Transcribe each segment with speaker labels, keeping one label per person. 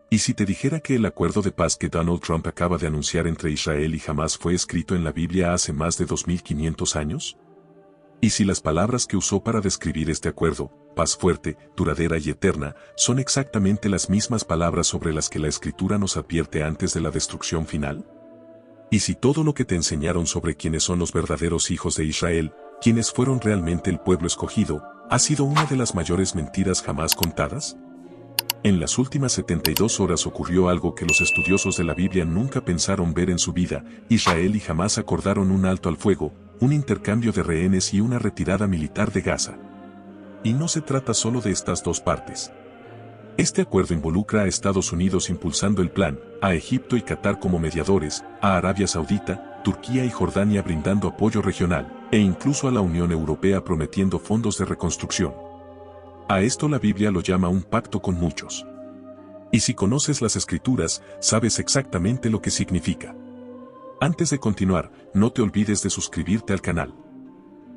Speaker 1: ¿Y si te dijera que el acuerdo de paz que Donald Trump acaba de anunciar entre Israel y Hamás fue escrito en la Biblia hace más de 2500 años? ¿Y si las palabras que usó para describir este acuerdo, paz fuerte, duradera y eterna, son exactamente las mismas palabras sobre las que la Escritura nos advierte antes de la destrucción final? ¿Y si todo lo que te enseñaron sobre quiénes son los verdaderos hijos de Israel, quienes fueron realmente el pueblo escogido, ha sido una de las mayores mentiras jamás contadas? En las últimas 72 horas ocurrió algo que los estudiosos de la Biblia nunca pensaron ver en su vida. Israel y Hamás acordaron un alto al fuego, un intercambio de rehenes y una retirada militar de Gaza. Y no se trata solo de estas dos partes. Este acuerdo involucra a Estados Unidos impulsando el plan, a Egipto y Qatar como mediadores, a Arabia Saudita, Turquía y Jordania brindando apoyo regional, e incluso a la Unión Europea prometiendo fondos de reconstrucción. A esto la Biblia lo llama un pacto con muchos. Y si conoces las Escrituras, sabes exactamente lo que significa. Antes de continuar, no te olvides de suscribirte al canal.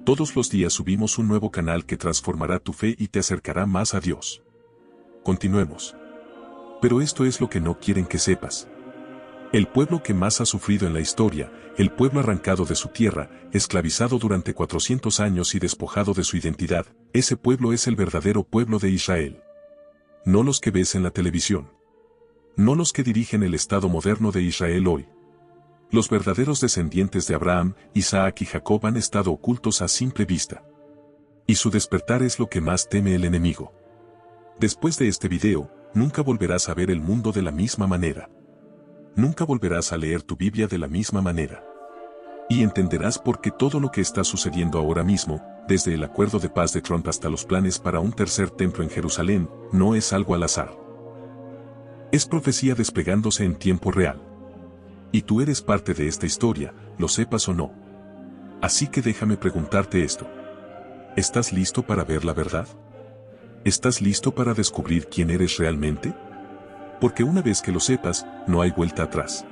Speaker 1: Todos los días subimos un nuevo canal que transformará tu fe y te acercará más a Dios. Continuemos. Pero esto es lo que no quieren que sepas. El pueblo que más ha sufrido en la historia, el pueblo arrancado de su tierra, esclavizado durante 400 años y despojado de su identidad, ese pueblo es el verdadero pueblo de Israel. No los que ves en la televisión. No los que dirigen el Estado moderno de Israel hoy. Los verdaderos descendientes de Abraham, Isaac y Jacob han estado ocultos a simple vista. Y su despertar es lo que más teme el enemigo. Después de este video, nunca volverás a ver el mundo de la misma manera. Nunca volverás a leer tu Biblia de la misma manera. Y entenderás por qué todo lo que está sucediendo ahora mismo, desde el acuerdo de paz de Trump hasta los planes para un tercer templo en Jerusalén, no es algo al azar. Es profecía desplegándose en tiempo real. Y tú eres parte de esta historia, lo sepas o no. Así que déjame preguntarte esto. ¿Estás listo para ver la verdad? ¿Estás listo para descubrir quién eres realmente? Porque una vez que lo sepas, no hay vuelta atrás.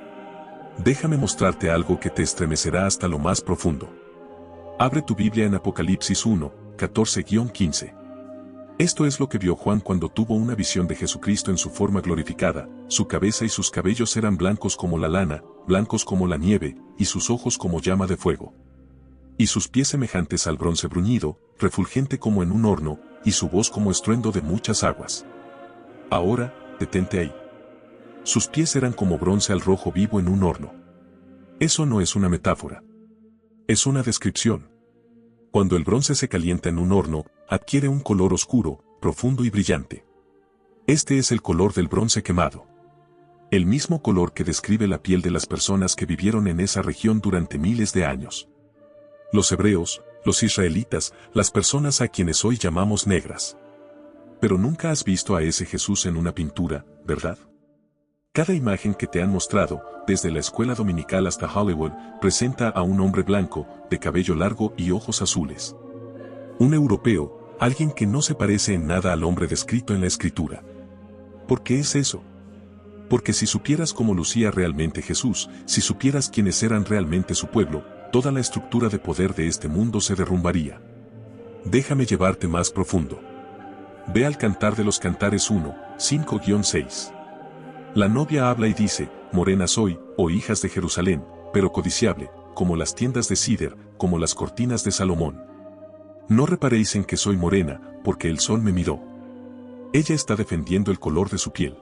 Speaker 1: Déjame mostrarte algo que te estremecerá hasta lo más profundo. Abre tu Biblia en Apocalipsis 1, 14-15. Esto es lo que vio Juan cuando tuvo una visión de Jesucristo en su forma glorificada. Su cabeza y sus cabellos eran blancos como la lana, blancos como la nieve, y sus ojos como llama de fuego. Y sus pies semejantes al bronce bruñido, refulgente como en un horno, y su voz como estruendo de muchas aguas. Ahora, detente ahí. Sus pies eran como bronce al rojo vivo en un horno. Eso no es una metáfora. Es una descripción. Cuando el bronce se calienta en un horno, adquiere un color oscuro, profundo y brillante. Este es el color del bronce quemado. El mismo color que describe la piel de las personas que vivieron en esa región durante miles de años. Los hebreos, los israelitas, las personas a quienes hoy llamamos negras. Pero nunca has visto a ese Jesús en una pintura, ¿verdad? Cada imagen que te han mostrado, desde la escuela dominical hasta Hollywood, presenta a un hombre blanco, de cabello largo y ojos azules. Un europeo, alguien que no se parece en nada al hombre descrito en la Escritura. ¿Por qué es eso? Porque si supieras cómo lucía realmente Jesús, si supieras quiénes eran realmente su pueblo, toda la estructura de poder de este mundo se derrumbaría. Déjame llevarte más profundo. Ve al Cantar de los Cantares 1, 5-6. La novia habla y dice, morena soy, oh hijas de Jerusalén, pero codiciable, como las tiendas de Sider, como las cortinas de Salomón. No reparéis en que soy morena, porque el sol me miró. Ella está defendiendo el color de su piel.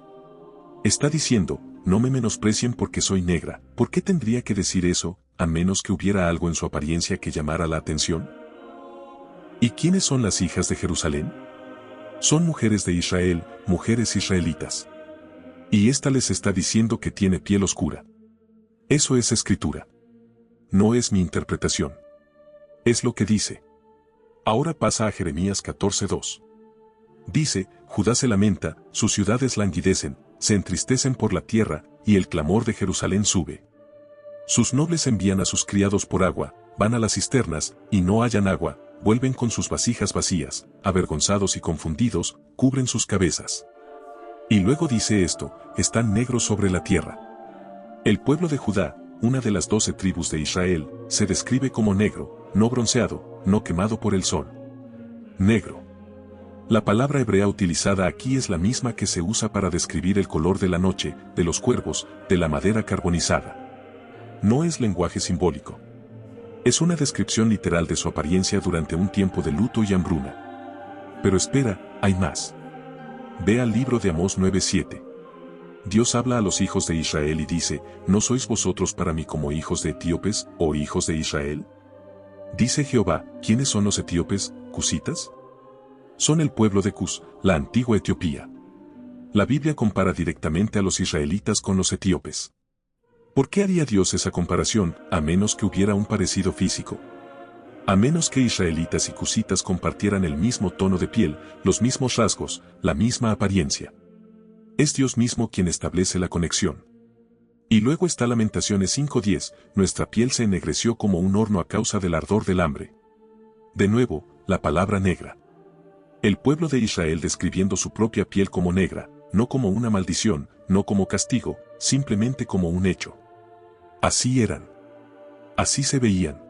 Speaker 1: Está diciendo, no me menosprecien porque soy negra. ¿Por qué tendría que decir eso, a menos que hubiera algo en su apariencia que llamara la atención? ¿Y quiénes son las hijas de Jerusalén? Son mujeres de Israel, mujeres israelitas. Y esta les está diciendo que tiene piel oscura. Eso es Escritura. No es mi interpretación. Es lo que dice. Ahora pasa a Jeremías 14:2. Dice, Judá se lamenta, sus ciudades languidecen, se entristecen por la tierra, y el clamor de Jerusalén sube. Sus nobles envían a sus criados por agua, van a las cisternas, y no hallan agua, vuelven con sus vasijas vacías, avergonzados y confundidos, cubren sus cabezas. Y luego dice esto, están negros sobre la tierra. El pueblo de Judá, una de las 12 tribus de Israel, se describe como negro, no bronceado, no quemado por el sol. Negro. La palabra hebrea utilizada aquí es la misma que se usa para describir el color de la noche, de los cuervos, de la madera carbonizada. No es lenguaje simbólico. Es una descripción literal de su apariencia durante un tiempo de luto y hambruna. Pero espera, hay más. Ve al libro de Amós 9:7. Dios habla a los hijos de Israel y dice, ¿no sois vosotros para mí como hijos de etíopes, o hijos de Israel? Dice Jehová, ¿quiénes son los etíopes, cusitas? Son el pueblo de Cus, la antigua Etiopía. La Biblia compara directamente a los israelitas con los etíopes. ¿Por qué haría Dios esa comparación, a menos que hubiera un parecido físico? A menos que israelitas y cusitas compartieran el mismo tono de piel, los mismos rasgos, la misma apariencia. Es Dios mismo quien establece la conexión. Y luego está Lamentaciones 5:10, nuestra piel se ennegreció como un horno a causa del ardor del hambre. De nuevo, la palabra negra. El pueblo de Israel describiendo su propia piel como negra, no como una maldición, no como castigo, simplemente como un hecho. Así eran. Así se veían.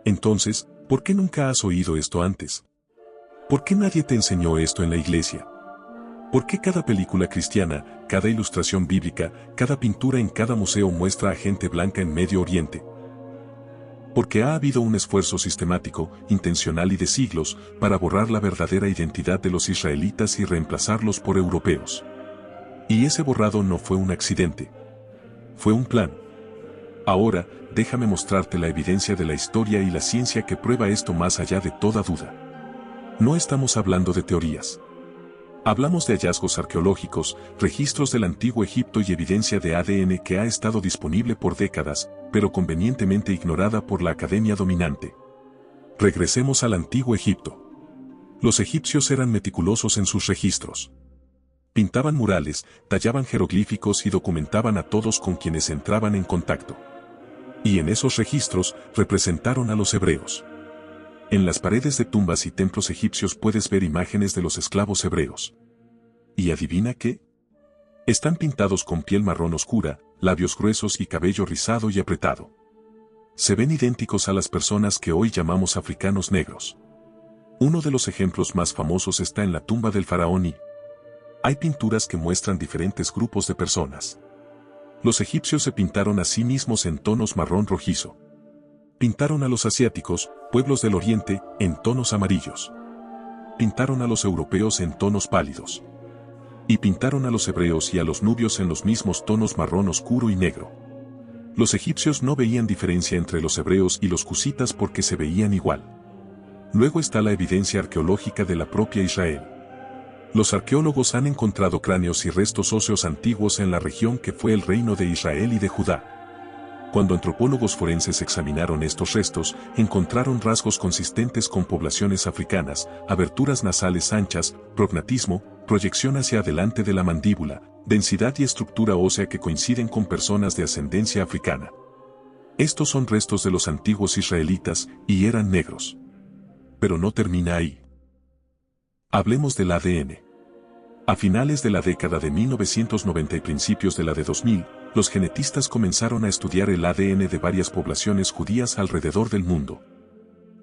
Speaker 1: Entonces, ¿por qué nunca has oído esto antes? ¿Por qué nadie te enseñó esto en la iglesia? ¿Por qué cada película cristiana, cada ilustración bíblica, cada pintura en cada museo muestra a gente blanca en Medio Oriente? Porque ha habido un esfuerzo sistemático, intencional y de siglos, para borrar la verdadera identidad de los israelitas y reemplazarlos por europeos. Y ese borrado no fue un accidente. Fue un plan. Ahora, déjame mostrarte la evidencia de la historia y la ciencia que prueba esto más allá de toda duda. No estamos hablando de teorías. Hablamos de hallazgos arqueológicos, registros del antiguo Egipto y evidencia de ADN que ha estado disponible por décadas, pero convenientemente ignorada por la academia dominante. Regresemos al antiguo Egipto. Los egipcios eran meticulosos en sus registros. Pintaban murales, tallaban jeroglíficos y documentaban a todos con quienes entraban en contacto. Y en esos registros representaron a los hebreos. En las paredes de tumbas y templos egipcios puedes ver imágenes de los esclavos hebreos. ¿Y adivina qué? Están pintados con piel marrón oscura, labios gruesos y cabello rizado y apretado. Se ven idénticos a las personas que hoy llamamos africanos negros. Uno de los ejemplos más famosos está en la tumba del faraón y hay pinturas que muestran diferentes grupos de personas. Los egipcios se pintaron a sí mismos en tonos marrón rojizo. Pintaron a los asiáticos, pueblos del oriente, en tonos amarillos. Pintaron a los europeos en tonos pálidos. Y pintaron a los hebreos y a los nubios en los mismos tonos marrón oscuro y negro. Los egipcios no veían diferencia entre los hebreos y los cusitas porque se veían igual. Luego está la evidencia arqueológica de la propia Israel. Los arqueólogos han encontrado cráneos y restos óseos antiguos en la región que fue el reino de Israel y de Judá. Cuando antropólogos forenses examinaron estos restos, encontraron rasgos consistentes con poblaciones africanas, aberturas nasales anchas, prognatismo, proyección hacia adelante de la mandíbula, densidad y estructura ósea que coinciden con personas de ascendencia africana. Estos son restos de los antiguos israelitas, y eran negros. Pero no termina ahí. Hablemos del ADN. A finales de la década de 1990 y principios de la de 2000, los genetistas comenzaron a estudiar el ADN de varias poblaciones judías alrededor del mundo.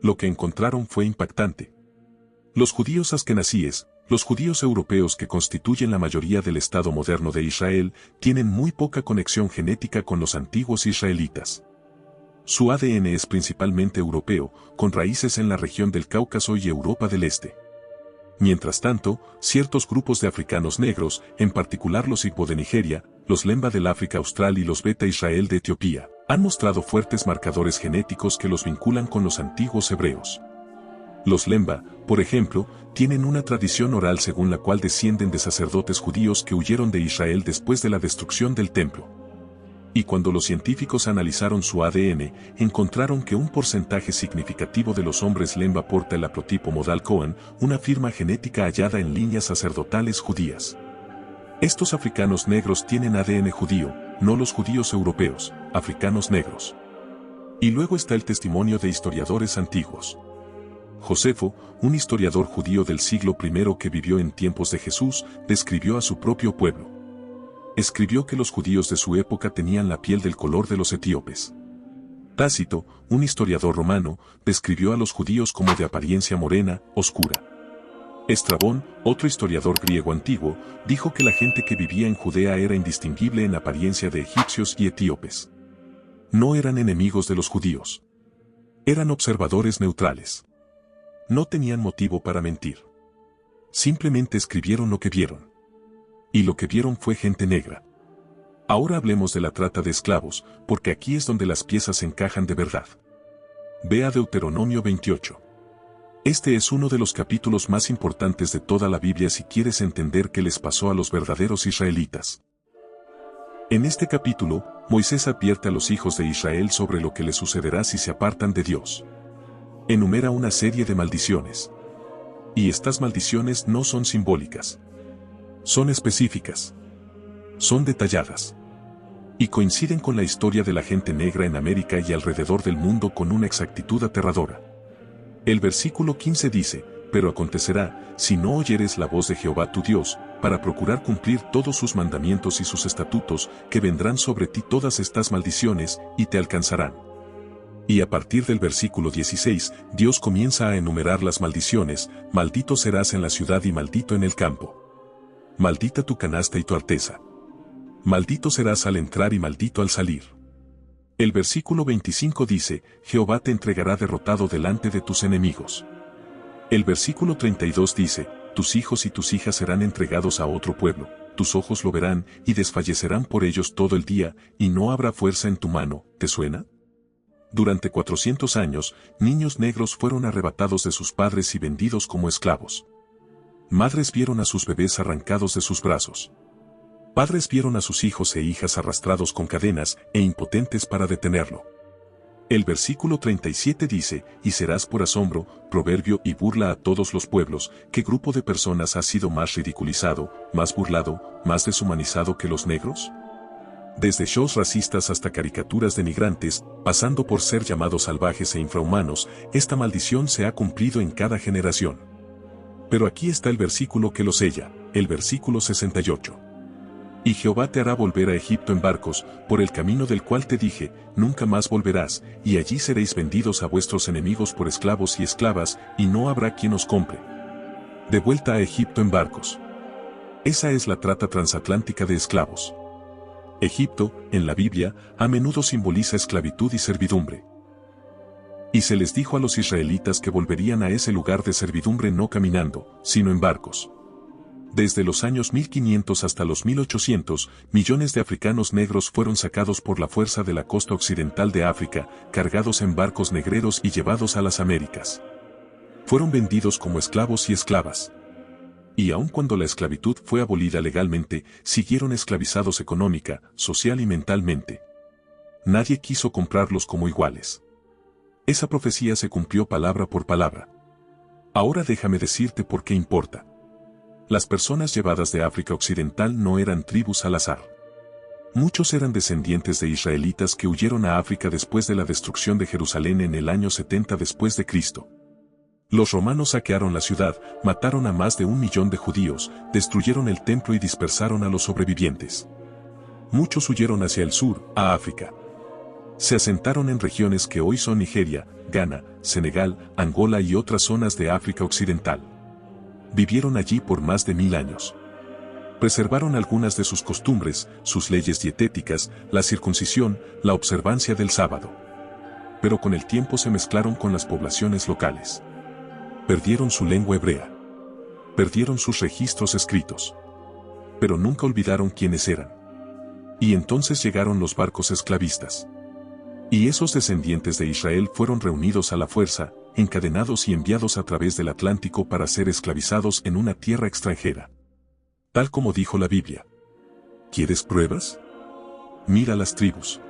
Speaker 1: Lo que encontraron fue impactante. Los judíos askenazíes, los judíos europeos que constituyen la mayoría del Estado moderno de Israel, tienen muy poca conexión genética con los antiguos israelitas. Su ADN es principalmente europeo, con raíces en la región del Cáucaso y Europa del Este. Mientras tanto, ciertos grupos de africanos negros, en particular los Igbo de Nigeria, los Lemba del África Austral y los Beta Israel de Etiopía, han mostrado fuertes marcadores genéticos que los vinculan con los antiguos hebreos. Los Lemba, por ejemplo, tienen una tradición oral según la cual descienden de sacerdotes judíos que huyeron de Israel después de la destrucción del templo. Y cuando los científicos analizaron su ADN, encontraron que un porcentaje significativo de los hombres Lemba porta el haplotipo modal Cohen, una firma genética hallada en líneas sacerdotales judías. Estos africanos negros tienen ADN judío, no los judíos europeos, africanos negros. Y luego está el testimonio de historiadores antiguos. Josefo, un historiador judío del siglo I que vivió en tiempos de Jesús, describió a su propio pueblo. Escribió que los judíos de su época tenían la piel del color de los etíopes. Tácito, un historiador romano, describió a los judíos como de apariencia morena, oscura. Estrabón, otro historiador griego antiguo, dijo que la gente que vivía en Judea era indistinguible en apariencia de egipcios y etíopes. No eran enemigos de los judíos. Eran observadores neutrales. No tenían motivo para mentir. Simplemente escribieron lo que vieron. Y lo que vieron fue gente negra. Ahora hablemos de la trata de esclavos, porque aquí es donde las piezas encajan de verdad. Ve a Deuteronomio 28. Este es uno de los capítulos más importantes de toda la Biblia si quieres entender qué les pasó a los verdaderos israelitas. En este capítulo, Moisés advierte a los hijos de Israel sobre lo que les sucederá si se apartan de Dios. Enumera una serie de maldiciones. Y estas maldiciones no son simbólicas. Son específicas. Son detalladas. Y coinciden con la historia de la gente negra en América y alrededor del mundo con una exactitud aterradora. El versículo 15 dice, pero acontecerá, si no oyeres la voz de Jehová tu Dios, para procurar cumplir todos sus mandamientos y sus estatutos, que vendrán sobre ti todas estas maldiciones, y te alcanzarán. Y a partir del versículo 16, Dios comienza a enumerar las maldiciones: maldito serás en la ciudad y maldito en el campo. Maldita tu canasta y tu arteza. Maldito serás al entrar y maldito al salir. El versículo 25 dice, Jehová te entregará derrotado delante de tus enemigos. El versículo 32 dice, tus hijos y tus hijas serán entregados a otro pueblo, tus ojos lo verán y desfallecerán por ellos todo el día, y no habrá fuerza en tu mano. ¿Te suena? Durante 400 años, niños negros fueron arrebatados de sus padres y vendidos como esclavos. Madres vieron a sus bebés arrancados de sus brazos. Padres vieron a sus hijos e hijas arrastrados con cadenas e impotentes para detenerlo. El versículo 37 dice, y serás por asombro, proverbio y burla a todos los pueblos. ¿Qué grupo de personas ha sido más ridiculizado, más burlado, más deshumanizado que los negros? Desde shows racistas hasta caricaturas denigrantes, pasando por ser llamados salvajes e infrahumanos, esta maldición se ha cumplido en cada generación. Pero aquí está el versículo que lo sella, el versículo 68. Y Jehová te hará volver a Egipto en barcos, por el camino del cual te dije, nunca más volverás, y allí seréis vendidos a vuestros enemigos por esclavos y esclavas, y no habrá quien os compre. De vuelta a Egipto en barcos. Esa es la trata transatlántica de esclavos. Egipto, en la Biblia, a menudo simboliza esclavitud y servidumbre. Y se les dijo a los israelitas que volverían a ese lugar de servidumbre no caminando, sino en barcos. Desde los años 1500 hasta los 1800, millones de africanos negros fueron sacados por la fuerza de la costa occidental de África, cargados en barcos negreros y llevados a las Américas. Fueron vendidos como esclavos y esclavas. Y aun cuando la esclavitud fue abolida legalmente, siguieron esclavizados económica, social y mentalmente. Nadie quiso comprarlos como iguales. Esa profecía se cumplió palabra por palabra. Ahora déjame decirte por qué importa. Las personas llevadas de África Occidental no eran tribus al azar. Muchos eran descendientes de israelitas que huyeron a África después de la destrucción de Jerusalén en el año 70 después de Cristo. Los romanos saquearon la ciudad, mataron a más de 1 millón de judíos, destruyeron el templo y dispersaron a los sobrevivientes. Muchos huyeron hacia el sur, a África. Se asentaron en regiones que hoy son Nigeria, Ghana, Senegal, Angola y otras zonas de África Occidental. Vivieron allí por más de 1000 años. Preservaron algunas de sus costumbres, sus leyes dietéticas, la circuncisión, la observancia del sábado. Pero con el tiempo se mezclaron con las poblaciones locales. Perdieron su lengua hebrea. Perdieron sus registros escritos. Pero nunca olvidaron quiénes eran. Y entonces llegaron los barcos esclavistas. Y esos descendientes de Israel fueron reunidos a la fuerza, encadenados y enviados a través del Atlántico para ser esclavizados en una tierra extranjera. Tal como dijo la Biblia. ¿Quieres pruebas? Mira las tribus.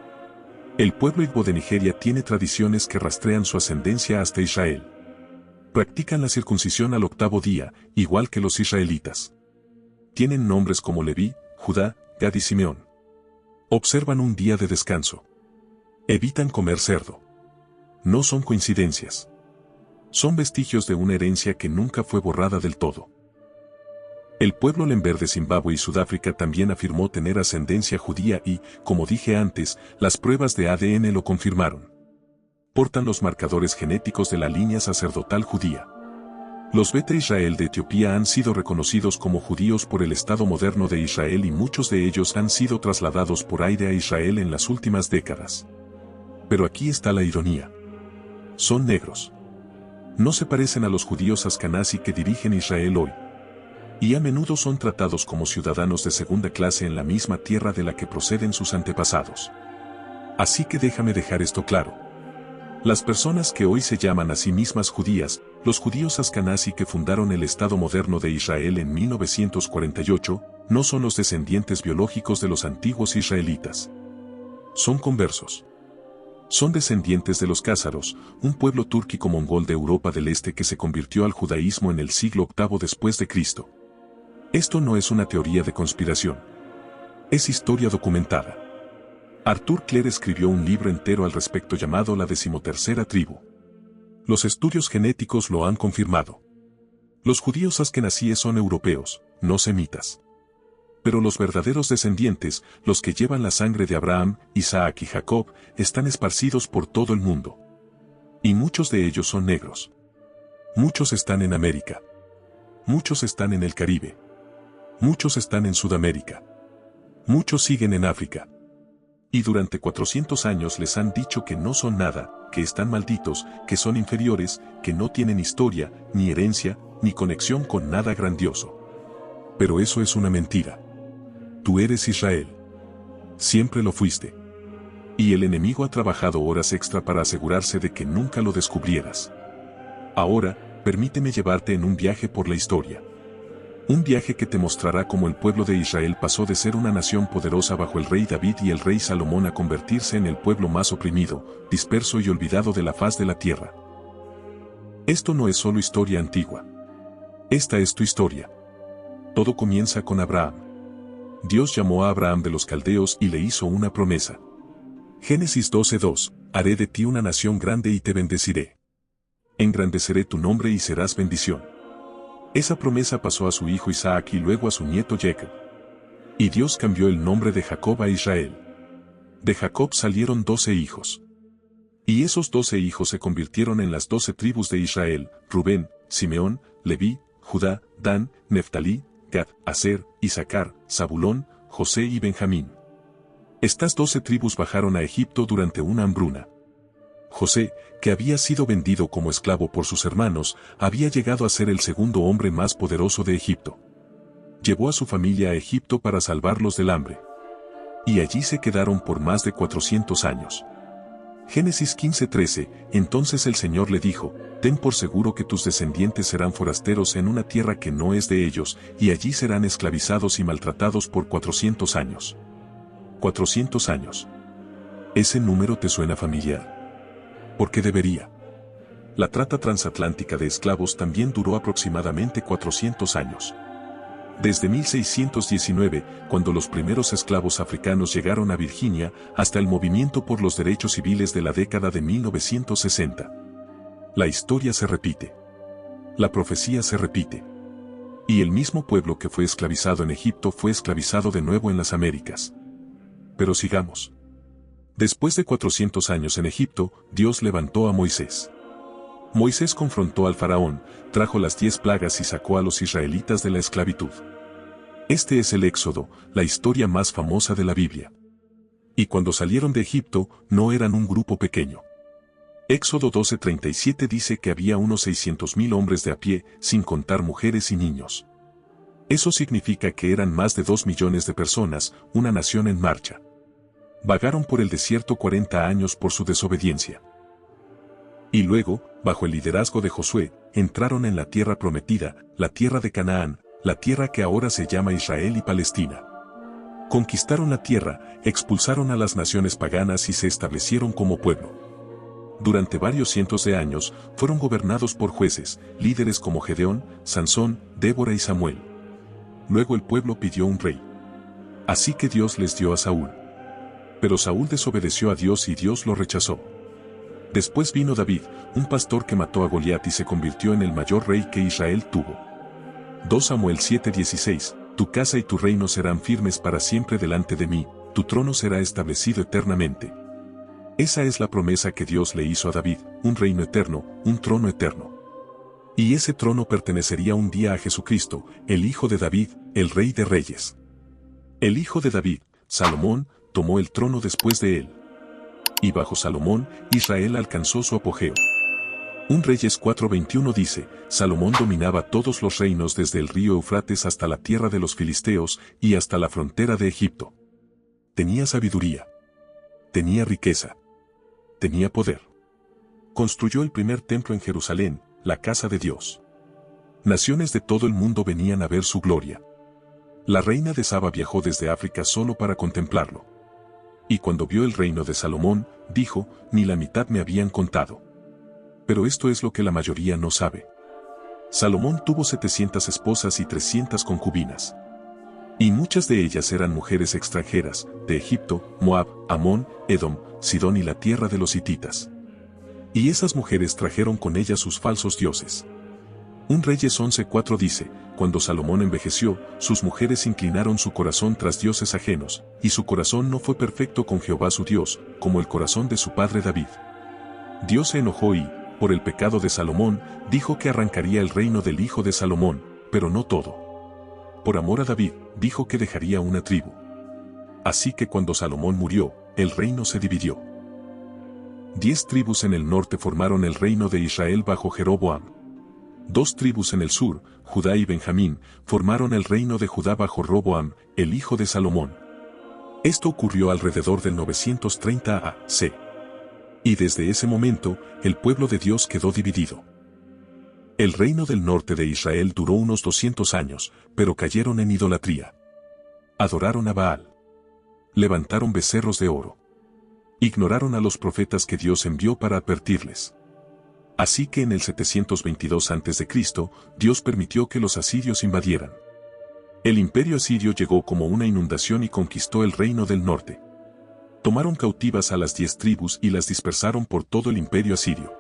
Speaker 1: El pueblo Igbo de Nigeria tiene tradiciones que rastrean su ascendencia hasta Israel. Practican la circuncisión al 8º día, igual que los israelitas. Tienen nombres como Leví, Judá, Gad y Simeón. Observan un día de descanso. Evitan comer cerdo. No son coincidencias. Son vestigios de una herencia que nunca fue borrada del todo. El pueblo Lember de Zimbabue y Sudáfrica también afirmó tener ascendencia judía y, como dije antes, las pruebas de ADN lo confirmaron. Portan los marcadores genéticos de la línea sacerdotal judía. Los Beta Israel de Etiopía han sido reconocidos como judíos por el Estado moderno de Israel y muchos de ellos han sido trasladados por aire a Israel en las últimas décadas. Pero aquí está la ironía. Son negros. No se parecen a los judíos askenazí que dirigen Israel hoy. Y a menudo son tratados como ciudadanos de segunda clase en la misma tierra de la que proceden sus antepasados. Así que déjame dejar esto claro. Las personas que hoy se llaman a sí mismas judías, los judíos askenazí que fundaron el Estado moderno de Israel en 1948, no son los descendientes biológicos de los antiguos israelitas. Son conversos. Son descendientes de los cázaros, un pueblo túrquico-mongol de Europa del Este que se convirtió al judaísmo en el siglo VIII después de Cristo. Esto no es una teoría de conspiración. Es historia documentada. Arthur Clare escribió un libro entero al respecto llamado La 13ª tribu. Los estudios genéticos lo han confirmado. Los judíos askenazíes son europeos, no semitas. Pero los verdaderos descendientes, los que llevan la sangre de Abraham, Isaac y Jacob, están esparcidos por todo el mundo. Y muchos de ellos son negros. Muchos están en América. Muchos están en el Caribe. Muchos están en Sudamérica. Muchos siguen en África. Y durante 400 años les han dicho que no son nada, que están malditos, que son inferiores, que no tienen historia, ni herencia, ni conexión con nada grandioso. Pero eso es una mentira. Tú eres Israel. Siempre lo fuiste. Y el enemigo ha trabajado horas extra para asegurarse de que nunca lo descubrieras. Ahora, permíteme llevarte en un viaje por la historia. Un viaje que te mostrará cómo el pueblo de Israel pasó de ser una nación poderosa bajo el rey David y el rey Salomón a convertirse en el pueblo más oprimido, disperso y olvidado de la faz de la tierra. Esto no es solo historia antigua. Esta es tu historia. Todo comienza con Abraham. Dios llamó a Abraham de los caldeos y le hizo una promesa. Génesis 12:2, haré de ti una nación grande y te bendeciré. Engrandeceré tu nombre y serás bendición. Esa promesa pasó a su hijo Isaac y luego a su nieto Jacob. Y Dios cambió el nombre de Jacob a Israel. De Jacob salieron 12 hijos. Y esos 12 hijos se convirtieron en las 12 tribus de Israel: Rubén, Simeón, Leví, Judá, Dan, Neftalí, Gad, Aser, Isaacar, Zabulón, José y Benjamín. Estas 12 tribus bajaron a Egipto durante una hambruna. José, que había sido vendido como esclavo por sus hermanos, había llegado a ser el segundo hombre más poderoso de Egipto. Llevó a su familia a Egipto para salvarlos del hambre. Y allí se quedaron por más de 400 años. Génesis 15:13, entonces el Señor le dijo: ten por seguro que tus descendientes serán forasteros en una tierra que no es de ellos, y allí serán esclavizados y maltratados por 400 años. 400 años. ¿Ese número te suena familiar? ¿Por qué debería? La trata transatlántica de esclavos también duró aproximadamente 400 años. Desde 1619, cuando los primeros esclavos africanos llegaron a Virginia, hasta el movimiento por los derechos civiles de la década de 1960. La historia se repite. La profecía se repite. Y el mismo pueblo que fue esclavizado en Egipto fue esclavizado de nuevo en las Américas. Pero sigamos. Después de 400 años en Egipto, Dios levantó a Moisés. Moisés confrontó al faraón, trajo las 10 plagas y sacó a los israelitas de la esclavitud. Este es el Éxodo, la historia más famosa de la Biblia. Y cuando salieron de Egipto, no eran un grupo pequeño. Éxodo 12:37 dice que había unos 600,000 hombres de a pie, sin contar mujeres y niños. Eso significa que eran más de 2 millones de personas, una nación en marcha. Vagaron por el desierto 40 años por su desobediencia. Y luego, bajo el liderazgo de Josué, entraron en la tierra prometida, la tierra de Canaán, la tierra que ahora se llama Israel y Palestina. Conquistaron la tierra, expulsaron a las naciones paganas y se establecieron como pueblo. Durante varios cientos de años, fueron gobernados por jueces, líderes como Gedeón, Sansón, Débora y Samuel. Luego el pueblo pidió un rey. Así que Dios les dio a Saúl. Pero Saúl desobedeció a Dios y Dios lo rechazó. Después vino David, un pastor que mató a Goliat y se convirtió en el mayor rey que Israel tuvo. 2 Samuel 7:16, tu casa y tu reino serán firmes para siempre delante de mí, tu trono será establecido eternamente. Esa es la promesa que Dios le hizo a David, un reino eterno, un trono eterno. Y ese trono pertenecería un día a Jesucristo, el hijo de David, el rey de reyes. El hijo de David, Salomón, tomó el trono después de él. Y bajo Salomón, Israel alcanzó su apogeo. 1 Reyes 4:21 dice, Salomón dominaba todos los reinos desde el río Eufrates hasta la tierra de los filisteos y hasta la frontera de Egipto. Tenía sabiduría. Tenía riqueza. Tenía poder. Construyó el primer templo en Jerusalén, la casa de Dios. Naciones de todo el mundo venían a ver su gloria. La reina de Saba viajó desde África solo para contemplarlo. Y cuando vio el reino de Salomón, dijo, ni la mitad me habían contado. Pero esto es lo que la mayoría no sabe. Salomón tuvo 700 esposas y 300 concubinas. Y muchas de ellas eran mujeres extranjeras, de Egipto, Moab, Amón, Edom, Sidón y la tierra de los hititas. Y esas mujeres trajeron con ellas sus falsos dioses. 1 Reyes 11:4 dice, cuando Salomón envejeció, sus mujeres inclinaron su corazón tras dioses ajenos, y su corazón no fue perfecto con Jehová su Dios, como el corazón de su padre David. Dios se enojó y, por el pecado de Salomón, dijo que arrancaría el reino del hijo de Salomón, pero no todo. Por amor a David, dijo que dejaría una tribu. Así que cuando Salomón murió, el reino se dividió. 10 tribus en el norte formaron el reino de Israel bajo Jeroboam. 2 tribus en el sur, Judá y Benjamín, formaron el reino de Judá bajo Roboam, el hijo de Salomón. Esto ocurrió alrededor del 930 a.C. Y desde ese momento, el pueblo de Dios quedó dividido. El reino del norte de Israel duró unos 200 años, pero cayeron en idolatría. Adoraron a Baal. Levantaron becerros de oro. Ignoraron a los profetas que Dios envió para advertirles. Así que en el 722 a.C., Dios permitió que los asirios invadieran. El imperio asirio llegó como una inundación y conquistó el reino del norte. Tomaron cautivas a las 10 tribus y las dispersaron por todo el imperio asirio.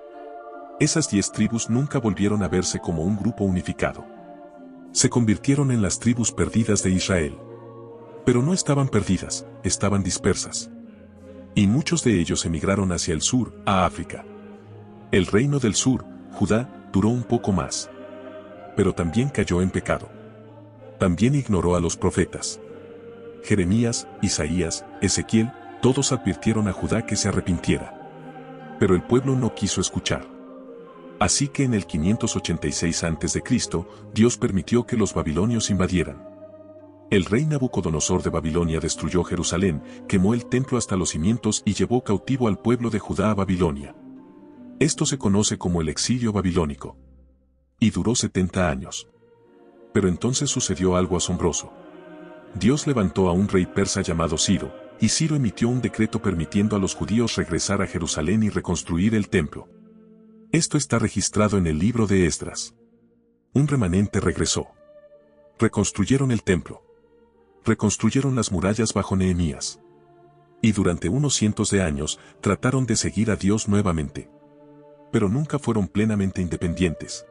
Speaker 1: Esas 10 tribus nunca volvieron a verse como un grupo unificado. Se convirtieron en las tribus perdidas de Israel. Pero no estaban perdidas, estaban dispersas. Y muchos de ellos emigraron hacia el sur, a África. El reino del sur, Judá, duró un poco más. Pero también cayó en pecado. También ignoró a los profetas. Jeremías, Isaías, Ezequiel, todos advirtieron a Judá que se arrepintiera. Pero el pueblo no quiso escuchar. Así que en el 586 a.C., Dios permitió que los babilonios invadieran. El rey Nabucodonosor de Babilonia destruyó Jerusalén, quemó el templo hasta los cimientos y llevó cautivo al pueblo de Judá a Babilonia. Esto se conoce como el exilio babilónico. Y duró 70 años. Pero entonces sucedió algo asombroso. Dios levantó a un rey persa llamado Ciro, y Ciro emitió un decreto permitiendo a los judíos regresar a Jerusalén y reconstruir el templo. Esto está registrado en el libro de Esdras. Un remanente regresó. Reconstruyeron el templo. Reconstruyeron las murallas bajo Nehemías. Y durante unos cientos de años trataron de seguir a Dios nuevamente. Pero nunca fueron plenamente independientes.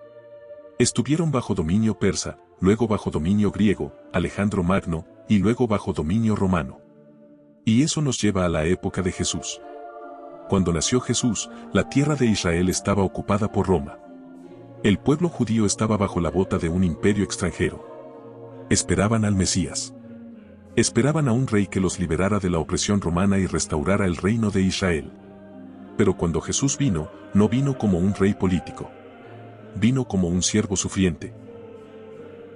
Speaker 1: Estuvieron bajo dominio persa, luego bajo dominio griego, Alejandro Magno, y luego bajo dominio romano. Y eso nos lleva a la época de Jesús. Cuando nació Jesús, la tierra de Israel estaba ocupada por Roma. El pueblo judío estaba bajo la bota de un imperio extranjero. Esperaban al Mesías. Esperaban a un rey que los liberara de la opresión romana y restaurara el reino de Israel. Pero cuando Jesús vino, no vino como un rey político. Vino como un siervo sufriente.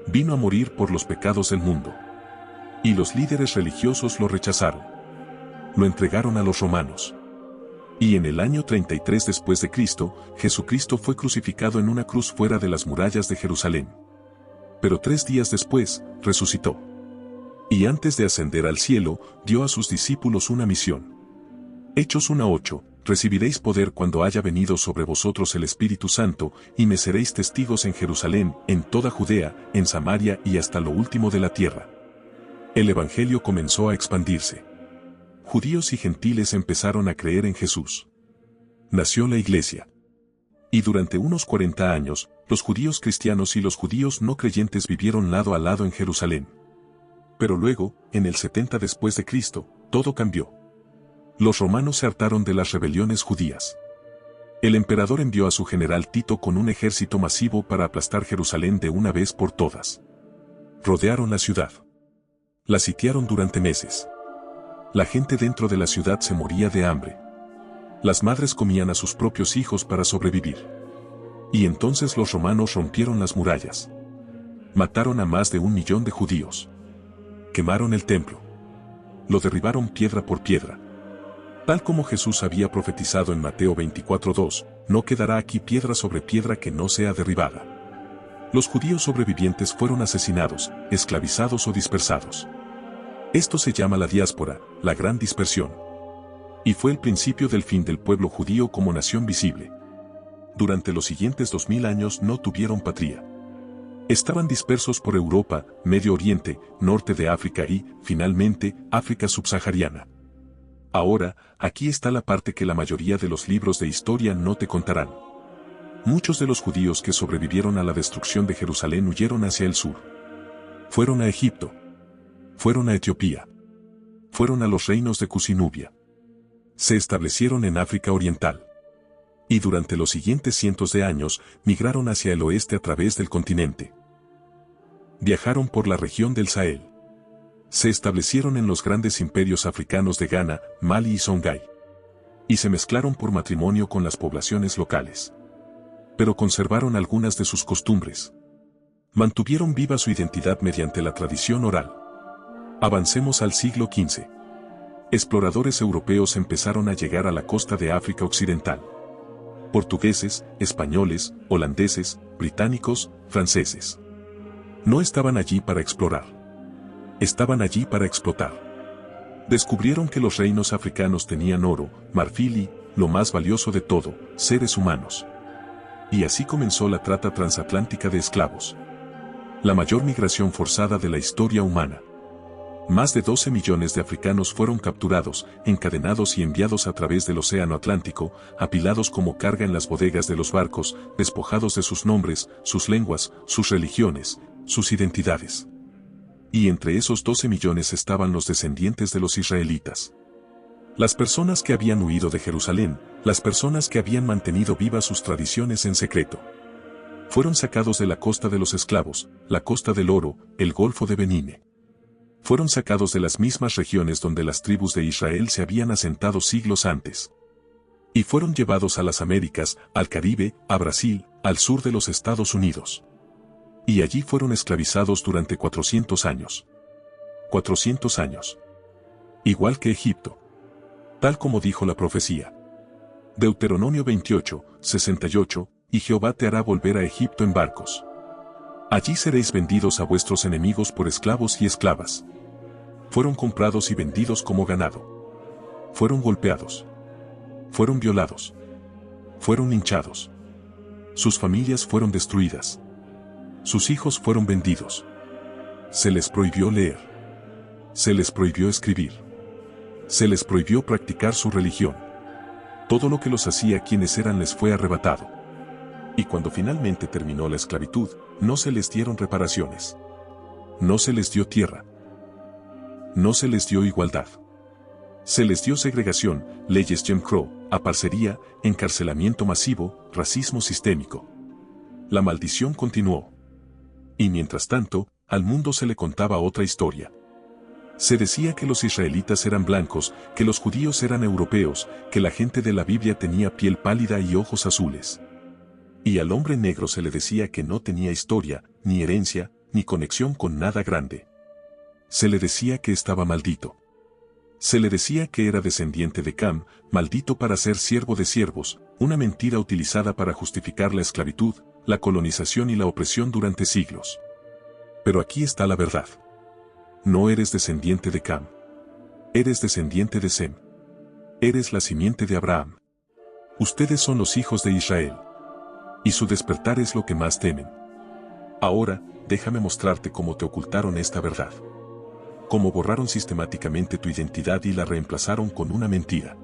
Speaker 1: Vino a morir por los pecados del mundo. Y los líderes religiosos lo rechazaron. Lo entregaron a los romanos. Y en el año 33 después de Cristo, Jesucristo fue crucificado en una cruz fuera de las murallas de Jerusalén. Pero 3 días después, resucitó. Y antes de ascender al cielo, dio a sus discípulos una misión. Hechos 1:8, recibiréis poder cuando haya venido sobre vosotros el Espíritu Santo, y me seréis testigos en Jerusalén, en toda Judea, en Samaria y hasta lo último de la tierra. El Evangelio comenzó a expandirse. Judíos y gentiles empezaron a creer en Jesús. Nació la Iglesia. Y durante unos 40 años, los judíos cristianos y los judíos no creyentes vivieron lado a lado en Jerusalén. Pero luego, en el 70 después de Cristo, todo cambió. Los romanos se hartaron de las rebeliones judías. El emperador envió a su general Tito con un ejército masivo para aplastar Jerusalén de una vez por todas. Rodearon la ciudad. La sitiaron durante meses. La gente dentro de la ciudad se moría de hambre. Las madres comían a sus propios hijos para sobrevivir. Y entonces los romanos rompieron las murallas. Mataron a más de 1 millón de judíos. Quemaron el templo. Lo derribaron piedra por piedra. Tal como Jesús había profetizado en Mateo 24:2, no quedará aquí piedra sobre piedra que no sea derribada. Los judíos sobrevivientes fueron asesinados, esclavizados o dispersados. Esto se llama la diáspora, la gran dispersión. Y fue el principio del fin del pueblo judío como nación visible. Durante los siguientes 2000 años no tuvieron patria. Estaban dispersos por Europa, Medio Oriente, norte de África y, finalmente, África subsahariana. Ahora, aquí está la parte que la mayoría de los libros de historia no te contarán. Muchos de los judíos que sobrevivieron a la destrucción de Jerusalén huyeron hacia el sur. Fueron a Egipto. Fueron a Etiopía. Fueron a los reinos de Cusinubia. Se establecieron en África Oriental. Y durante los siguientes cientos de años, migraron hacia el oeste a través del continente. Viajaron por la región del Sahel. Se establecieron en los grandes imperios africanos de Ghana, Mali y Songhai. Y se mezclaron por matrimonio con las poblaciones locales. Pero conservaron algunas de sus costumbres. Mantuvieron viva su identidad mediante la tradición oral. Avancemos al siglo XV. Exploradores europeos empezaron a llegar a la costa de África Occidental. Portugueses, españoles, holandeses, británicos, franceses. No estaban allí para explorar. Estaban allí para explotar. Descubrieron que los reinos africanos tenían oro, marfil y, lo más valioso de todo, seres humanos. Y así comenzó la trata transatlántica de esclavos. La mayor migración forzada de la historia humana. Más de 12 millones de africanos fueron capturados, encadenados y enviados a través del Océano Atlántico, apilados como carga en las bodegas de los barcos, despojados de sus nombres, sus lenguas, sus religiones, sus identidades. Y entre esos 12 millones estaban los descendientes de los israelitas. Las personas que habían huido de Jerusalén, las personas que habían mantenido vivas sus tradiciones en secreto. Fueron sacados de la costa de los esclavos, la costa del oro, el Golfo de Benín. Fueron sacados de las mismas regiones donde las tribus de Israel se habían asentado siglos antes. Y fueron llevados a las Américas, al Caribe, a Brasil, al sur de los Estados Unidos. Y allí fueron esclavizados durante 400 años. 400 años. Igual que Egipto. Tal como dijo la profecía. Deuteronomio 28, 68, y Jehová te hará volver a Egipto en barcos. Allí seréis vendidos a vuestros enemigos por esclavos y esclavas. Fueron comprados y vendidos como ganado. Fueron golpeados. Fueron violados. Fueron hinchados. Sus familias fueron destruidas. Sus hijos fueron vendidos. Se les prohibió leer. Se les prohibió escribir. Se les prohibió practicar su religión. Todo lo que los hacía quienes eran les fue arrebatado. Y cuando finalmente terminó la esclavitud, no se les dieron reparaciones. No se les dio tierra. No se les dio igualdad. Se les dio segregación, leyes Jim Crow, aparcería, encarcelamiento masivo, racismo sistémico. La maldición continuó. Y mientras tanto, al mundo se le contaba otra historia. Se decía que los israelitas eran blancos, que los judíos eran europeos, que la gente de la Biblia tenía piel pálida y ojos azules. Y al hombre negro se le decía que no tenía historia, ni herencia, ni conexión con nada grande. Se le decía que estaba maldito. Se le decía que era descendiente de Cam, maldito para ser siervo de siervos, una mentira utilizada para justificar la esclavitud, la colonización y la opresión durante siglos. Pero aquí está la verdad. No eres descendiente de Cam. Eres descendiente de Sem. Eres la simiente de Abraham. Ustedes son los hijos de Israel. Y su despertar es lo que más temen. Ahora, déjame mostrarte cómo te ocultaron esta verdad. Cómo borraron sistemáticamente tu identidad y la reemplazaron con una mentira.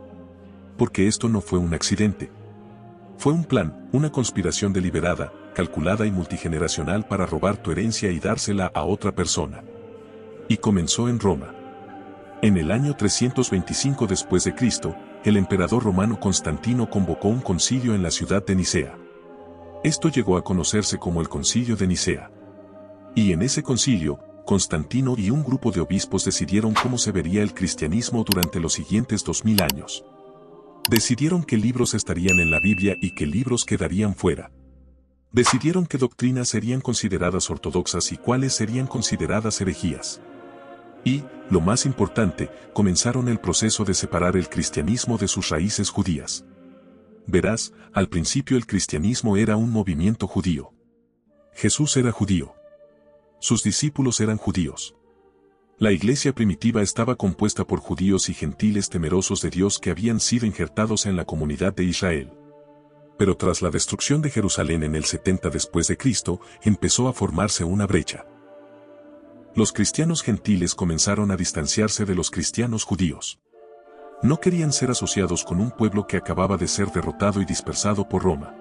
Speaker 1: Porque esto no fue un accidente. Fue un plan, una conspiración deliberada, calculada y multigeneracional para robar tu herencia y dársela a otra persona. Y comenzó en Roma. En el año 325 después de Cristo, el emperador romano Constantino convocó un concilio en la ciudad de Nicea. Esto llegó a conocerse como el Concilio de Nicea. Y en ese concilio, Constantino y un grupo de obispos decidieron cómo se vería el cristianismo durante los siguientes 2000 años. Decidieron qué libros estarían en la Biblia y qué libros quedarían fuera. Decidieron qué doctrinas serían consideradas ortodoxas y cuáles serían consideradas herejías. Y, lo más importante, comenzaron el proceso de separar el cristianismo de sus raíces judías. Verás, al principio el cristianismo era un movimiento judío. Jesús era judío. Sus discípulos eran judíos. La iglesia primitiva estaba compuesta por judíos y gentiles temerosos de Dios que habían sido injertados en la comunidad de Israel. Pero tras la destrucción de Jerusalén en el 70 después de Cristo, empezó a formarse una brecha. Los cristianos gentiles comenzaron a distanciarse de los cristianos judíos. No querían ser asociados con un pueblo que acababa de ser derrotado y dispersado por Roma.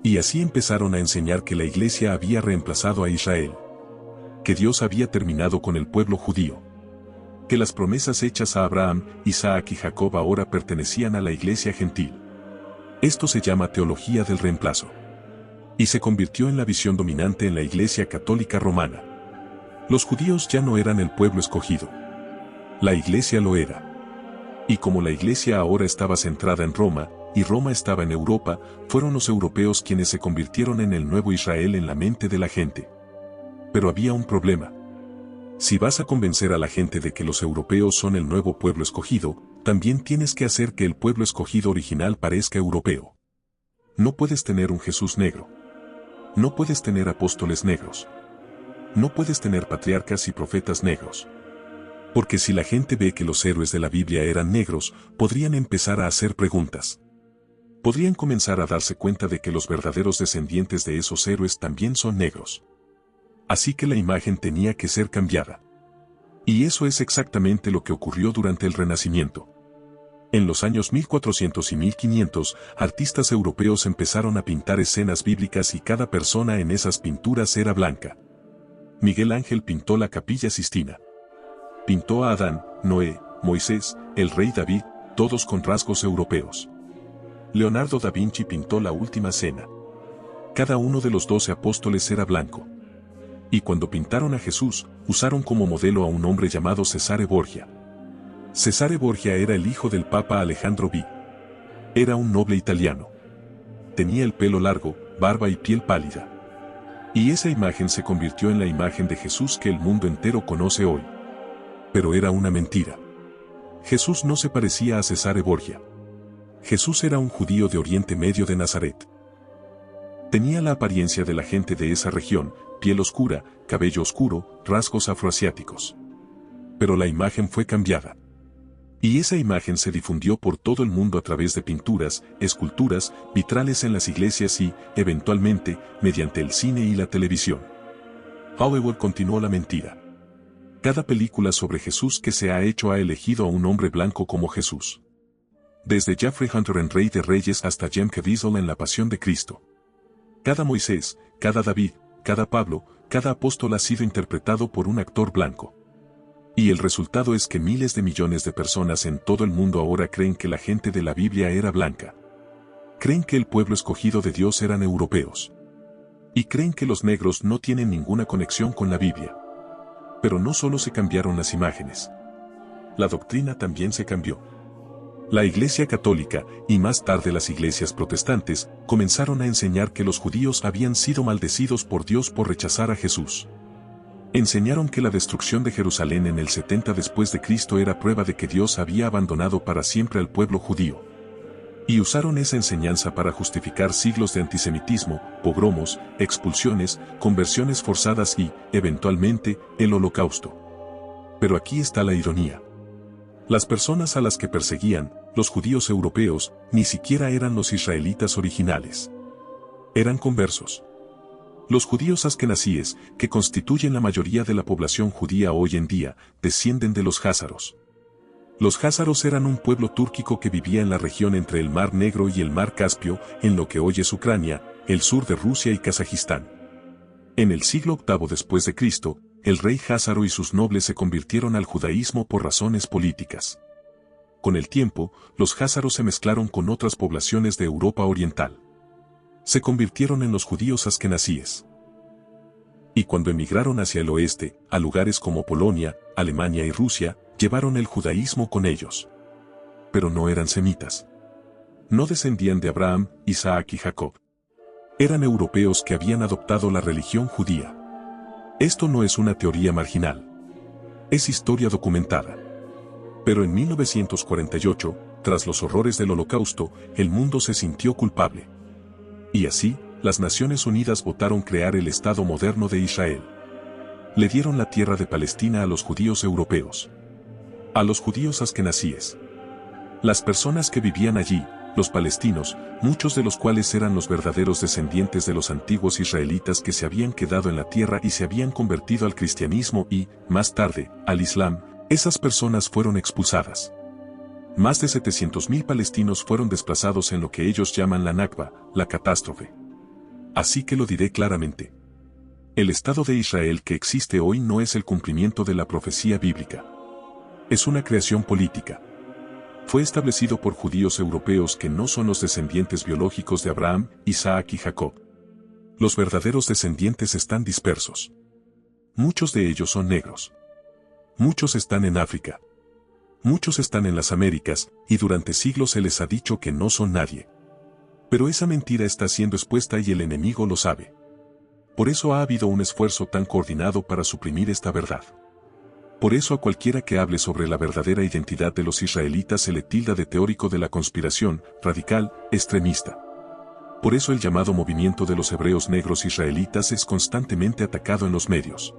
Speaker 1: Y así empezaron a enseñar que la iglesia había reemplazado a Israel. Que Dios había terminado con el pueblo judío. Que las promesas hechas a Abraham, Isaac y Jacob ahora pertenecían a la iglesia gentil. Esto se llama teología del reemplazo. Y se convirtió en la visión dominante en la iglesia católica romana. Los judíos ya no eran el pueblo escogido. La iglesia lo era. Y como la iglesia ahora estaba centrada en Roma, y Roma estaba en Europa, fueron los europeos quienes se convirtieron en el nuevo Israel en la mente de la gente. Pero había un problema. Si vas a convencer a la gente de que los europeos son el nuevo pueblo escogido, también tienes que hacer que el pueblo escogido original parezca europeo. No puedes tener un Jesús negro. No puedes tener apóstoles negros. No puedes tener patriarcas y profetas negros. Porque si la gente ve que los héroes de la Biblia eran negros, podrían empezar a hacer preguntas. Podrían comenzar a darse cuenta de que los verdaderos descendientes de esos héroes también son negros. Así que la imagen tenía que ser cambiada. Y eso es exactamente lo que ocurrió durante el Renacimiento. En los años 1400 y 1500, artistas europeos empezaron a pintar escenas bíblicas y cada persona en esas pinturas era blanca. Miguel Ángel pintó la Capilla Sistina. Pintó a Adán, Noé, Moisés, el rey David, todos con rasgos europeos. Leonardo da Vinci pintó la Última Cena. Cada uno de los 12 apóstoles era blanco. Y cuando pintaron a Jesús, usaron como modelo a un hombre llamado Cesare Borgia. Cesare Borgia era el hijo del Papa Alejandro V. Era un noble italiano. Tenía el pelo largo, barba y piel pálida. Y esa imagen se convirtió en la imagen de Jesús que el mundo entero conoce hoy. Pero era una mentira. Jesús no se parecía a Cesare Borgia. Jesús era un judío de Oriente Medio de Nazaret. Tenía la apariencia de la gente de esa región, piel oscura, cabello oscuro, rasgos afroasiáticos. Pero la imagen fue cambiada. Y esa imagen se difundió por todo el mundo a través de pinturas, esculturas, vitrales en las iglesias y, eventualmente, mediante el cine y la televisión. However, continuó la mentira. Cada película sobre Jesús que se ha hecho ha elegido a un hombre blanco como Jesús. Desde Jeffrey Hunter en Rey de Reyes hasta Jim Caviezel en La Pasión de Cristo. Cada Moisés, cada David, cada Pablo, cada apóstol ha sido interpretado por un actor blanco. Y el resultado es que miles de millones de personas en todo el mundo ahora creen que la gente de la Biblia era blanca. Creen que el pueblo escogido de Dios eran europeos. Y creen que los negros no tienen ninguna conexión con la Biblia. Pero no solo se cambiaron las imágenes. La doctrina también se cambió. La Iglesia Católica, y más tarde las iglesias protestantes, comenzaron a enseñar que los judíos habían sido maldecidos por Dios por rechazar a Jesús. Enseñaron que la destrucción de Jerusalén en el 70 después de Cristo era prueba de que Dios había abandonado para siempre al pueblo judío. Y usaron esa enseñanza para justificar siglos de antisemitismo, pogromos, expulsiones, conversiones forzadas y, eventualmente, el Holocausto. Pero aquí está la ironía. Las personas a las que perseguían, los judíos europeos, ni siquiera eran los israelitas originales. Eran conversos. Los judíos askenazíes, que constituyen la mayoría de la población judía hoy en día, descienden de los jázaros. Los jázaros eran un pueblo túrquico que vivía en la región entre el Mar Negro y el Mar Caspio, en lo que hoy es Ucrania, el sur de Rusia y Kazajistán. En el siglo VIII después de Cristo, el rey jázaro y sus nobles se convirtieron al judaísmo por razones políticas. con el tiempo, los jázaros se mezclaron con otras poblaciones de Europa Oriental. Se convirtieron en los judíos askenazíes. Y cuando emigraron hacia el oeste, a lugares como Polonia, Alemania y Rusia, llevaron el judaísmo con ellos. Pero no eran semitas. No descendían de Abraham, Isaac y Jacob. Eran europeos que habían adoptado la religión judía. Esto no es una teoría marginal. Es historia documentada. Pero en 1948, tras los horrores del Holocausto, el mundo se sintió culpable. Y así, las Naciones Unidas votaron crear el Estado moderno de Israel. Le dieron la tierra de Palestina a los judíos europeos. A los judíos askenazíes. Las personas que vivían allí, los palestinos, muchos de los cuales eran los verdaderos descendientes de los antiguos israelitas que se habían quedado en la tierra y se habían convertido al cristianismo y, más tarde, al islam, esas personas fueron expulsadas. Más de 700.000 palestinos fueron desplazados en lo que ellos llaman la Nakba, la catástrofe. Así que lo diré claramente. El Estado de Israel que existe hoy no es el cumplimiento de la profecía bíblica. Es una creación política. Fue establecido por judíos europeos que no son los descendientes biológicos de Abraham, Isaac y Jacob. Los verdaderos descendientes están dispersos. Muchos de ellos son negros. Muchos están en África. Muchos están en las Américas, y durante siglos se les ha dicho que no son nadie. Pero esa mentira está siendo expuesta y el enemigo lo sabe. Por eso ha habido un esfuerzo tan coordinado para suprimir esta verdad. Por eso a cualquiera que hable sobre la verdadera identidad de los israelitas se le tilda de teórico de la conspiración, radical, extremista. Por eso el llamado movimiento de los hebreos negros israelitas es constantemente atacado en los medios.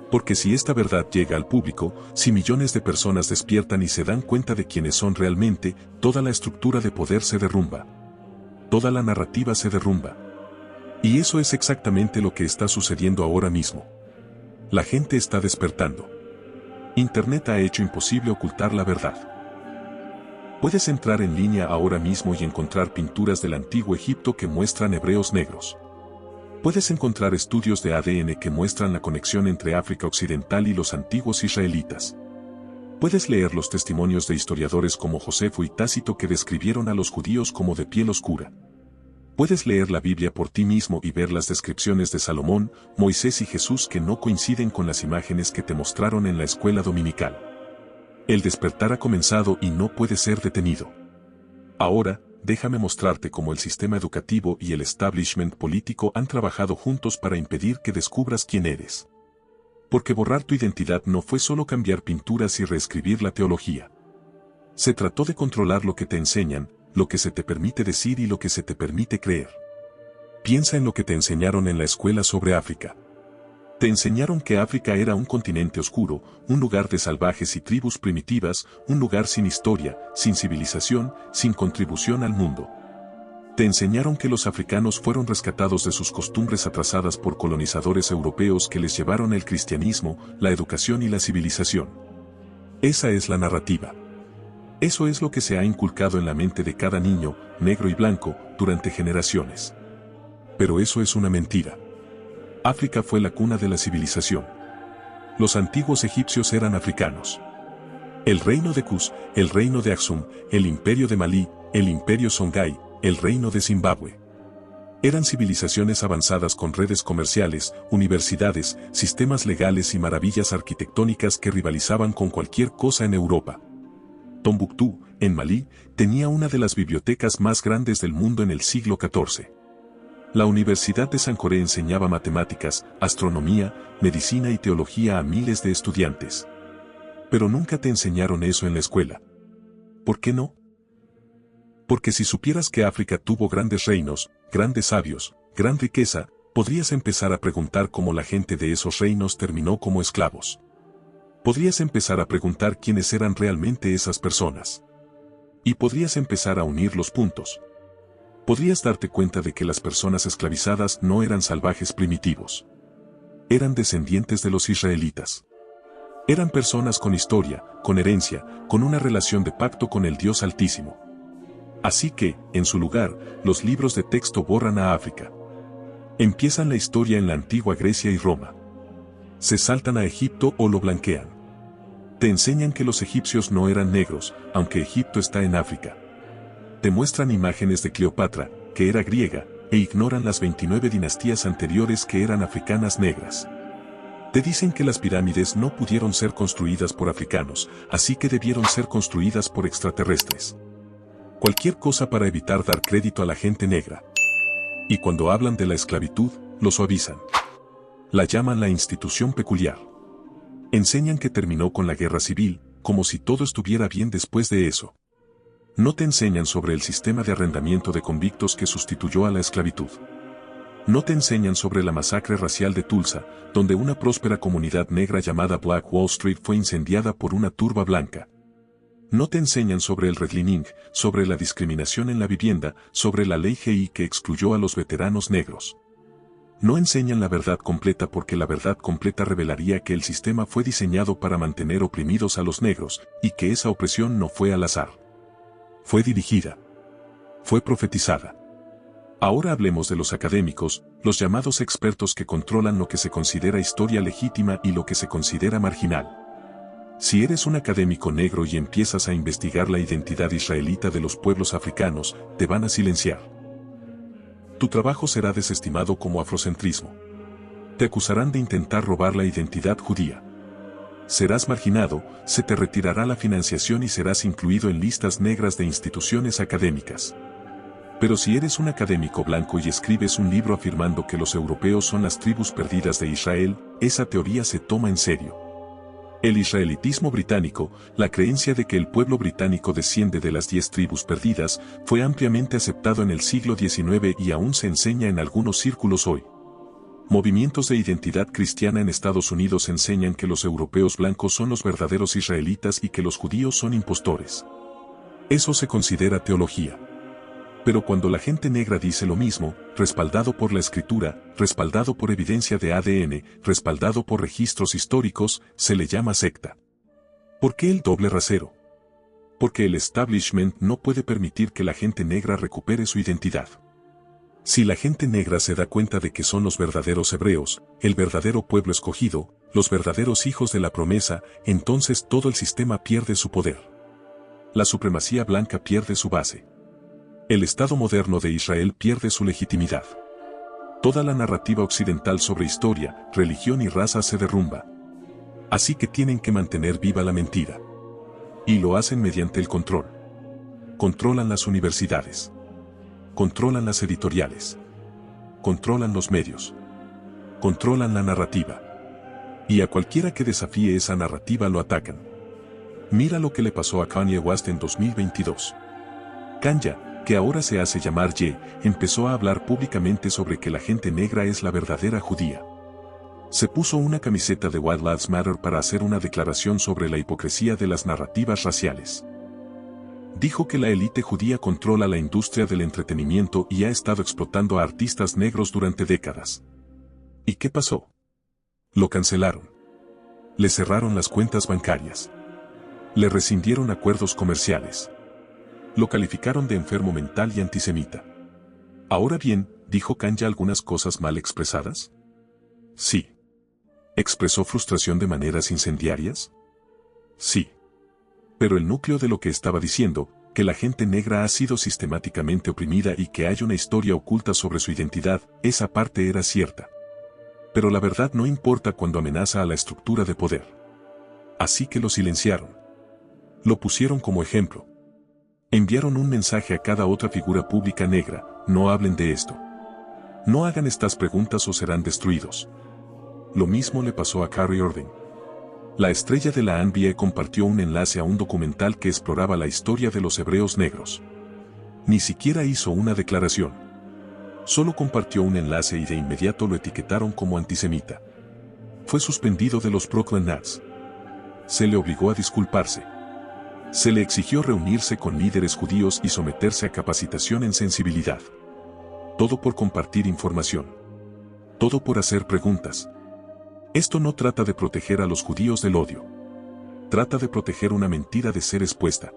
Speaker 1: Porque si esta verdad llega al público, si millones de personas despiertan y se dan cuenta de quiénes son realmente, toda la estructura de poder se derrumba. Toda la narrativa se derrumba. Y eso es exactamente lo que está sucediendo ahora mismo. La gente está despertando. Internet ha hecho imposible ocultar la verdad. Puedes entrar en línea ahora mismo y encontrar pinturas del antiguo Egipto que muestran hebreos negros. Puedes encontrar estudios de ADN que muestran la conexión entre África Occidental y los antiguos israelitas. Puedes leer los testimonios de historiadores como Josefo y Tácito que describieron a los judíos como de piel oscura. Puedes leer la Biblia por ti mismo y ver las descripciones de Salomón, Moisés y Jesús que no coinciden con las imágenes que te mostraron en la escuela dominical. El despertar ha comenzado y no puede ser detenido. Ahora, déjame mostrarte cómo el sistema educativo y el establishment político han trabajado juntos para impedir que descubras quién eres. Porque borrar tu identidad no fue solo cambiar pinturas y reescribir la teología. Se trató de controlar lo que te enseñan, lo que se te permite decir y lo que se te permite creer. Piensa en lo que te enseñaron en la escuela sobre África. Te enseñaron que África era un continente oscuro, un lugar de salvajes y tribus primitivas, un lugar sin historia, sin civilización, sin contribución al mundo. Te enseñaron que los africanos fueron rescatados de sus costumbres atrasadas por colonizadores europeos que les llevaron el cristianismo, la educación y la civilización. Esa es la narrativa. Eso es lo que se ha inculcado en la mente de cada niño, negro y blanco, durante generaciones. Pero eso es una mentira. África fue la cuna de la civilización. Los antiguos egipcios eran africanos. El reino de Kus, el reino de Aksum, el imperio de Malí, el imperio Songhai, el reino de Zimbabue. Eran civilizaciones avanzadas con redes comerciales, universidades, sistemas legales y maravillas arquitectónicas que rivalizaban con cualquier cosa en Europa. Tombuctú, en Malí, tenía una de las bibliotecas más grandes del mundo en el siglo XIV. La Universidad de Sankore enseñaba matemáticas, astronomía, medicina y teología a miles de estudiantes. Pero nunca te enseñaron eso en la escuela. ¿Por qué no? Porque si supieras que África tuvo grandes reinos, grandes sabios, gran riqueza, podrías empezar a preguntar cómo la gente de esos reinos terminó como esclavos. Podrías empezar a preguntar quiénes eran realmente esas personas. Y podrías empezar a unir los puntos. Podrías darte cuenta de que las personas esclavizadas no eran salvajes primitivos. Eran descendientes de los israelitas. Eran personas con historia, con herencia, con una relación de pacto con el Dios Altísimo. Así que, en su lugar, los libros de texto borran a África. Empiezan la historia en la antigua Grecia y Roma. Se saltan a Egipto o lo blanquean. Te enseñan que los egipcios no eran negros, aunque Egipto está en África. Te muestran imágenes de Cleopatra, que era griega, e ignoran las 29 dinastías anteriores que eran africanas negras. Te dicen que las pirámides no pudieron ser construidas por africanos, así que debieron ser construidas por extraterrestres. Cualquier cosa para evitar dar crédito a la gente negra. Y cuando hablan de la esclavitud, lo suavizan. La llaman la institución peculiar. Enseñan que terminó con la guerra civil, como si todo estuviera bien después de eso. No te enseñan sobre el sistema de arrendamiento de convictos que sustituyó a la esclavitud. No te enseñan sobre la masacre racial de Tulsa, donde una próspera comunidad negra llamada Black Wall Street fue incendiada por una turba blanca. No te enseñan sobre el redlining, sobre la discriminación en la vivienda, sobre la ley GI que excluyó a los veteranos negros. No enseñan la verdad completa porque la verdad completa revelaría que el sistema fue diseñado para mantener oprimidos a los negros, y que esa opresión no fue al azar. Fue dirigida. Fue profetizada. Ahora hablemos de los académicos, los llamados expertos que controlan lo que se considera historia legítima y lo que se considera marginal. Si eres un académico negro y empiezas a investigar la identidad israelita de los pueblos africanos, te van a silenciar. Tu trabajo será desestimado como afrocentrismo. Te acusarán de intentar robar la identidad judía. Serás marginado, se te retirará la financiación y serás incluido en listas negras de instituciones académicas. Pero si eres un académico blanco y escribes un libro afirmando que los europeos son las tribus perdidas de Israel, esa teoría se toma en serio. El israelitismo británico, la creencia de que el pueblo británico desciende de las 10 tribus perdidas, fue ampliamente aceptado en el siglo XIX y aún se enseña en algunos círculos hoy. Movimientos de identidad cristiana en Estados Unidos enseñan que los europeos blancos son los verdaderos israelitas y que los judíos son impostores. Eso se considera teología. Pero cuando la gente negra dice lo mismo, respaldado por la escritura, respaldado por evidencia de ADN, respaldado por registros históricos, se le llama secta. ¿Por qué el doble rasero? Porque el establishment no puede permitir que la gente negra recupere su identidad. Si la gente negra se da cuenta de que son los verdaderos hebreos, el verdadero pueblo escogido, los verdaderos hijos de la promesa, entonces todo el sistema pierde su poder. La supremacía blanca pierde su base. El Estado moderno de Israel pierde su legitimidad. Toda la narrativa occidental sobre historia, religión y raza se derrumba. Así que tienen que mantener viva la mentira. Y lo hacen mediante el control. Controlan las universidades. Controlan las editoriales. Controlan los medios. Controlan la narrativa. Y a cualquiera que desafíe esa narrativa lo atacan. Mira lo que le pasó a Kanye West en 2022. Kanye, que ahora se hace llamar Ye, empezó a hablar públicamente sobre que la gente negra es la verdadera judía. Se puso una camiseta de White Lives Matter para hacer una declaración sobre la hipocresía de las narrativas raciales. Dijo que la élite judía controla la industria del entretenimiento y ha estado explotando a artistas negros durante décadas. ¿Y qué pasó? Lo cancelaron. Le cerraron las cuentas bancarias. Le rescindieron acuerdos comerciales. Lo calificaron de enfermo mental y antisemita. Ahora bien, ¿dijo Kanye algunas cosas mal expresadas? Sí. ¿Expresó frustración de maneras incendiarias? Sí. Pero el núcleo de lo que estaba diciendo, que la gente negra ha sido sistemáticamente oprimida y que hay una historia oculta sobre su identidad, esa parte era cierta. Pero la verdad no importa cuando amenaza a la estructura de poder. Así que lo silenciaron. Lo pusieron como ejemplo. Enviaron un mensaje a cada otra figura pública negra: no hablen de esto. No hagan estas preguntas o serán destruidos. Lo mismo le pasó a Kyrie Irving. La estrella de la NBA compartió un enlace a un documental que exploraba la historia de los hebreos negros. Ni siquiera hizo una declaración. Solo compartió un enlace y de inmediato lo etiquetaron como antisemita. Fue suspendido de los Brooklyn Nets. Se le obligó a disculparse. Se le exigió reunirse con líderes judíos y someterse a capacitación en sensibilidad. Todo por compartir información. Todo por hacer preguntas. Esto no trata de proteger a los judíos del odio. Trata de proteger una mentira de ser expuesta.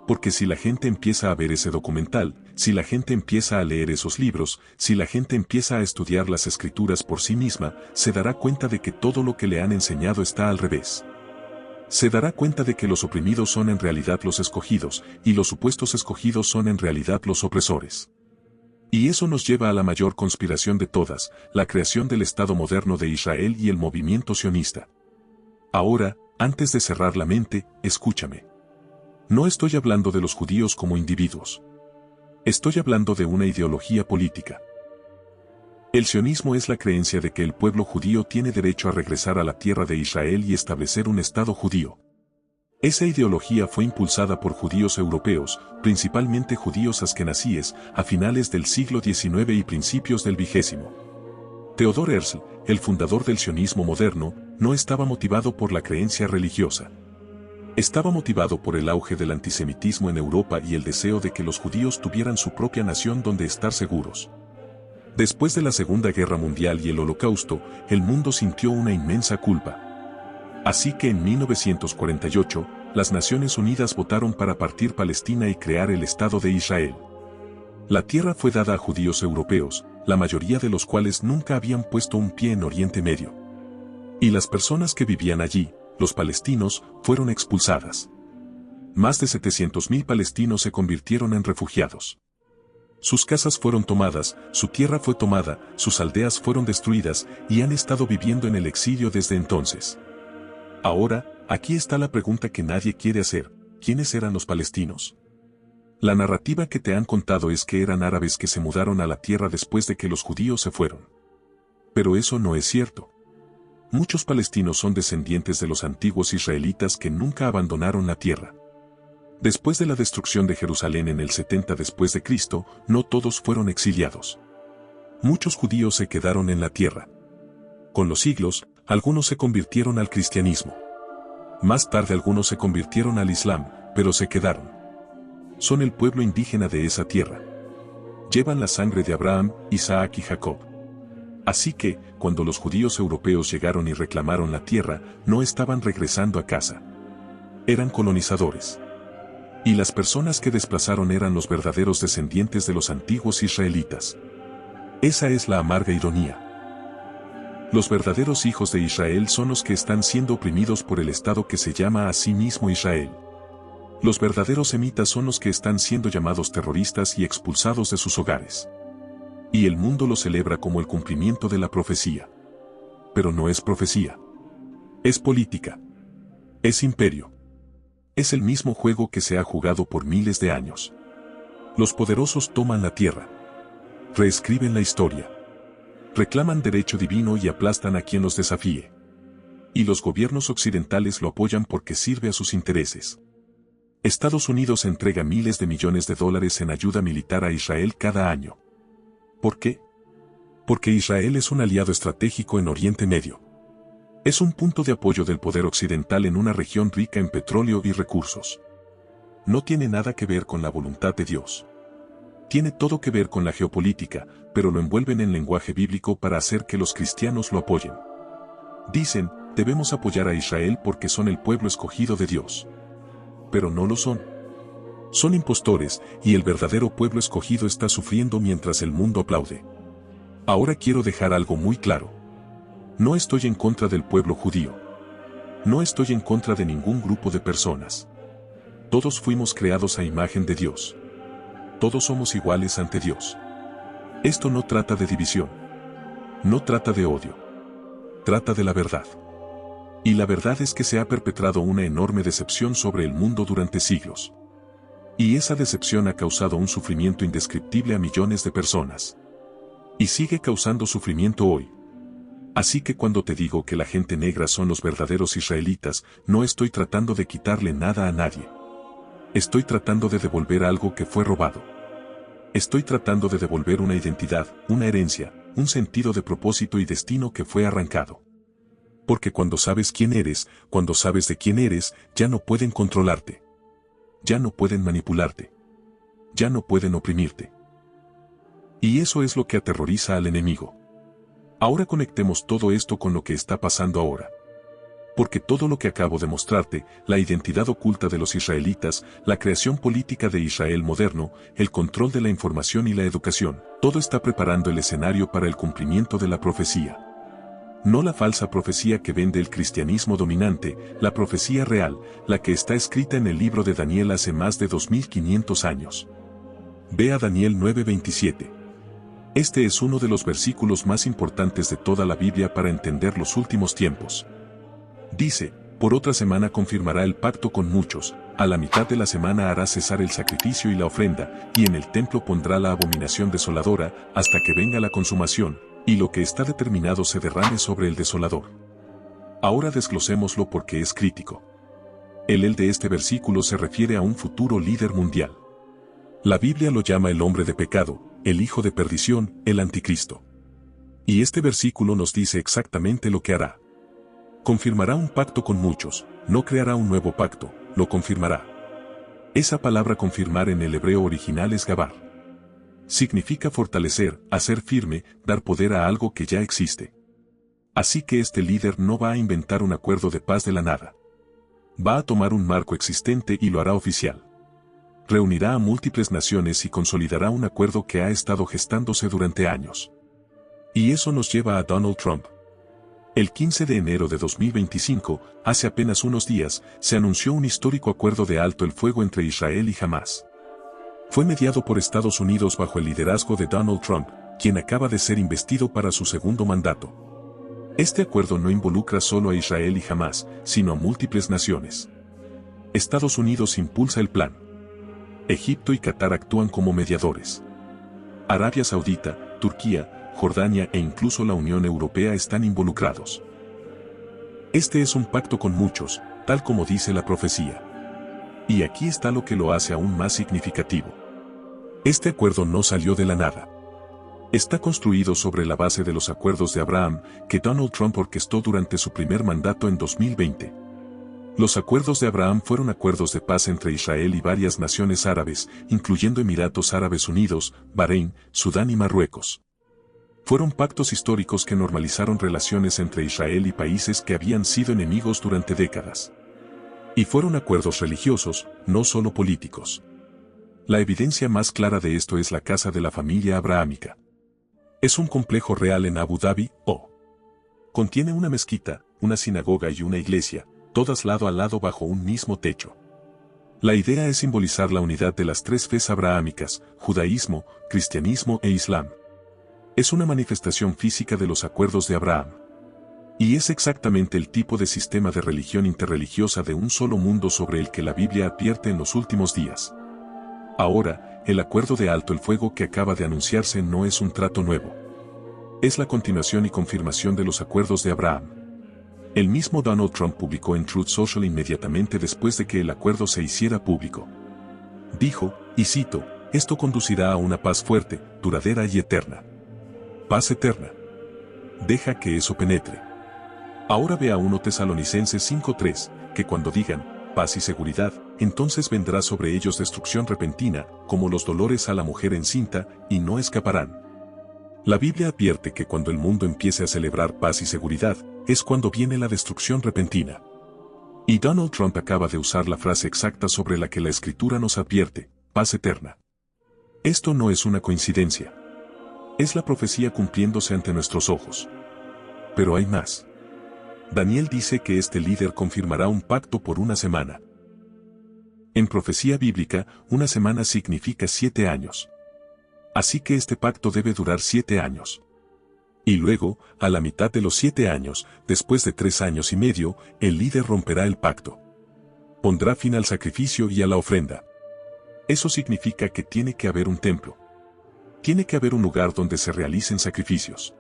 Speaker 1: Porque si la gente empieza a ver ese documental, si la gente empieza a leer esos libros, si la gente empieza a estudiar las escrituras por sí misma, se dará cuenta de que todo lo que le han enseñado está al revés. Se dará cuenta de que los oprimidos son en realidad los escogidos, y los supuestos escogidos son en realidad los opresores. Y eso nos lleva a la mayor conspiración de todas, la creación del Estado moderno de Israel y el movimiento sionista. Ahora, antes de cerrar la mente, escúchame. No estoy hablando de los judíos como individuos. Estoy hablando de una ideología política. El sionismo es la creencia de que el pueblo judío tiene derecho a regresar a la tierra de Israel y establecer un Estado judío. Esa ideología fue impulsada por judíos europeos, principalmente judíos askenazíes, a finales del siglo XIX y principios del XX. Theodor Herzl, el fundador del sionismo moderno, no estaba motivado por la creencia religiosa. Estaba motivado por el auge del antisemitismo en Europa y el deseo de que los judíos tuvieran su propia nación donde estar seguros. Después de la Segunda Guerra Mundial y el Holocausto, el mundo sintió una inmensa culpa. Así que en 1948, las Naciones Unidas votaron para partir Palestina y crear el Estado de Israel. La tierra fue dada a judíos europeos, la mayoría de los cuales nunca habían puesto un pie en Oriente Medio. Y las personas que vivían allí, los palestinos, fueron expulsadas. Más de 700.000 palestinos se convirtieron en refugiados. Sus casas fueron tomadas, su tierra fue tomada, sus aldeas fueron destruidas y han estado viviendo en el exilio desde entonces. Ahora, aquí está la pregunta que nadie quiere hacer: ¿quiénes eran los palestinos? La narrativa que te han contado es que eran árabes que se mudaron a la tierra después de que los judíos se fueron. Pero eso no es cierto. Muchos palestinos son descendientes de los antiguos israelitas que nunca abandonaron la tierra. Después de la destrucción de Jerusalén en el 70 después de Cristo, no todos fueron exiliados. Muchos judíos se quedaron en la tierra. Con los siglos, algunos se convirtieron al cristianismo. Más tarde algunos se convirtieron al Islam, pero se quedaron. Son el pueblo indígena de esa tierra. Llevan la sangre de Abraham, Isaac y Jacob. Así que, cuando los judíos europeos llegaron y reclamaron la tierra, no estaban regresando a casa. Eran colonizadores. Y las personas que desplazaron eran los verdaderos descendientes de los antiguos israelitas. Esa es la amarga ironía. Los verdaderos hijos de Israel son los que están siendo oprimidos por el Estado que se llama a sí mismo Israel. Los verdaderos semitas son los que están siendo llamados terroristas y expulsados de sus hogares. Y el mundo lo celebra como el cumplimiento de la profecía. Pero no es profecía. Es política. Es imperio. Es el mismo juego que se ha jugado por miles de años. Los poderosos toman la tierra. Reescriben la historia. Reclaman derecho divino y aplastan a quien los desafíe. Y los gobiernos occidentales lo apoyan porque sirve a sus intereses. Estados Unidos entrega miles de millones de dólares en ayuda militar a Israel cada año. ¿Por qué? Porque Israel es un aliado estratégico en Oriente Medio. Es un punto de apoyo del poder occidental en una región rica en petróleo y recursos. No tiene nada que ver con la voluntad de Dios. Tiene todo que ver con la geopolítica, pero lo envuelven en lenguaje bíblico para hacer que los cristianos lo apoyen. Dicen, debemos apoyar a Israel porque son el pueblo escogido de Dios. Pero no lo son. Son impostores, y el verdadero pueblo escogido está sufriendo mientras el mundo aplaude. Ahora quiero dejar algo muy claro. No estoy en contra del pueblo judío. No estoy en contra de ningún grupo de personas. Todos fuimos creados a imagen de Dios. Todos somos iguales ante Dios. Esto no trata de división. No trata de odio. Trata de la verdad. Y la verdad es que se ha perpetrado una enorme decepción sobre el mundo durante siglos. Y esa decepción ha causado un sufrimiento indescriptible a millones de personas. Y sigue causando sufrimiento hoy. Así que cuando te digo que la gente negra son los verdaderos israelitas, no estoy tratando de quitarle nada a nadie. Estoy tratando de devolver algo que fue robado. Estoy tratando de devolver una identidad, una herencia, un sentido de propósito y destino que fue arrancado. Porque cuando sabes quién eres, cuando sabes de quién eres, ya no pueden controlarte. Ya no pueden manipularte. Ya no pueden oprimirte. Y eso es lo que aterroriza al enemigo. Ahora conectemos todo esto con lo que está pasando ahora. Porque todo lo que acabo de mostrarte, la identidad oculta de los israelitas, la creación política de Israel moderno, el control de la información y la educación, todo está preparando el escenario para el cumplimiento de la profecía. No la falsa profecía que vende el cristianismo dominante, la profecía real, la que está escrita en el libro de Daniel hace más de 2500 años. Ve a Daniel 9:27. Este es uno de los versículos más importantes de toda la Biblia para entender los últimos tiempos. Dice, por otra semana confirmará el pacto con muchos, a la mitad de la semana hará cesar el sacrificio y la ofrenda, y en el templo pondrá la abominación desoladora, hasta que venga la consumación, y lo que está determinado se derrame sobre el desolador. Ahora desglosémoslo porque es crítico. El de este versículo se refiere a un futuro líder mundial. La Biblia lo llama el hombre de pecado, el hijo de perdición, el anticristo. Y este versículo nos dice exactamente lo que hará. Confirmará un pacto con muchos, no creará un nuevo pacto, lo confirmará. Esa palabra confirmar en el hebreo original es gabar. Significa fortalecer, hacer firme, dar poder a algo que ya existe. Así que este líder no va a inventar un acuerdo de paz de la nada. Va a tomar un marco existente y lo hará oficial. Reunirá a múltiples naciones y consolidará un acuerdo que ha estado gestándose durante años. Y eso nos lleva a Donald Trump. El 15 de enero de 2025, hace apenas unos días, se anunció un histórico acuerdo de alto el fuego entre Israel y Hamás. Fue mediado por Estados Unidos bajo el liderazgo de Donald Trump, quien acaba de ser investido para su segundo mandato. Este acuerdo no involucra solo a Israel y Hamás, sino a múltiples naciones. Estados Unidos impulsa el plan. Egipto y Qatar actúan como mediadores. Arabia Saudita, Turquía, Jordania e incluso la Unión Europea están involucrados. Este es un pacto con muchos, tal como dice la profecía. Y aquí está lo que lo hace aún más significativo. Este acuerdo no salió de la nada. Está construido sobre la base de los acuerdos de Abraham, que Donald Trump orquestó durante su primer mandato en 2020. Los acuerdos de Abraham fueron acuerdos de paz entre Israel y varias naciones árabes, incluyendo Emiratos Árabes Unidos, Bahrein, Sudán y Marruecos. Fueron pactos históricos que normalizaron relaciones entre Israel y países que habían sido enemigos durante décadas. Y fueron acuerdos religiosos, no solo políticos. La evidencia más clara de esto es la casa de la familia abrahámica. Es un complejo real en Abu Dhabi, Contiene una mezquita, una sinagoga y una iglesia, todas lado a lado bajo un mismo techo. La idea es simbolizar la unidad de las tres fes abrahámicas, judaísmo, cristianismo e islam. Es una manifestación física de los acuerdos de Abraham. Y es exactamente el tipo de sistema de religión interreligiosa de un solo mundo sobre el que la Biblia advierte en los últimos días. Ahora, el acuerdo de alto el fuego que acaba de anunciarse no es un trato nuevo. Es la continuación y confirmación de los acuerdos de Abraham. El mismo Donald Trump publicó en Truth Social inmediatamente después de que el acuerdo se hiciera público. Dijo, y cito, esto conducirá a una paz fuerte, duradera y eterna. Paz eterna. Deja que eso penetre. Ahora ve a 1 Tesalonicenses 5:3, que cuando digan, paz y seguridad, entonces vendrá sobre ellos destrucción repentina, como los dolores a la mujer encinta, y no escaparán. La Biblia advierte que cuando el mundo empiece a celebrar paz y seguridad, es cuando viene la destrucción repentina. Y Donald Trump acaba de usar la frase exacta sobre la que la Escritura nos advierte, paz eterna. Esto no es una coincidencia. Es la profecía cumpliéndose ante nuestros ojos. Pero hay más. Daniel dice que este líder confirmará un pacto por una semana. En profecía bíblica, una semana significa 7 años. Así que este pacto debe durar 7 años. Y luego, a la mitad de los 7 años, después de 3 años y medio, el líder romperá el pacto. Pondrá fin al sacrificio y a la ofrenda. Eso significa que tiene que haber un templo. Tiene que haber un lugar donde se realicen sacrificios.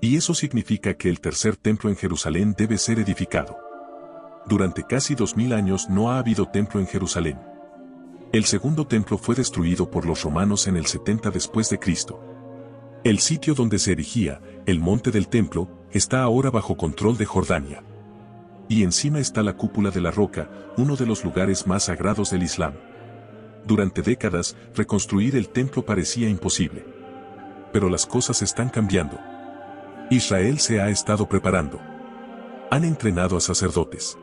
Speaker 1: Y eso significa que el tercer templo en Jerusalén debe ser edificado. Durante casi 2000 años no ha habido templo en Jerusalén. El segundo templo fue destruido por los romanos en el 70 después de Cristo. El sitio donde se erigía, el monte del templo, está ahora bajo control de Jordania. Y encima está la cúpula de la roca, uno de los lugares más sagrados del Islam. Durante décadas, reconstruir el templo parecía imposible. Pero las cosas están cambiando. Israel se ha estado preparando. Han entrenado a sacerdotes.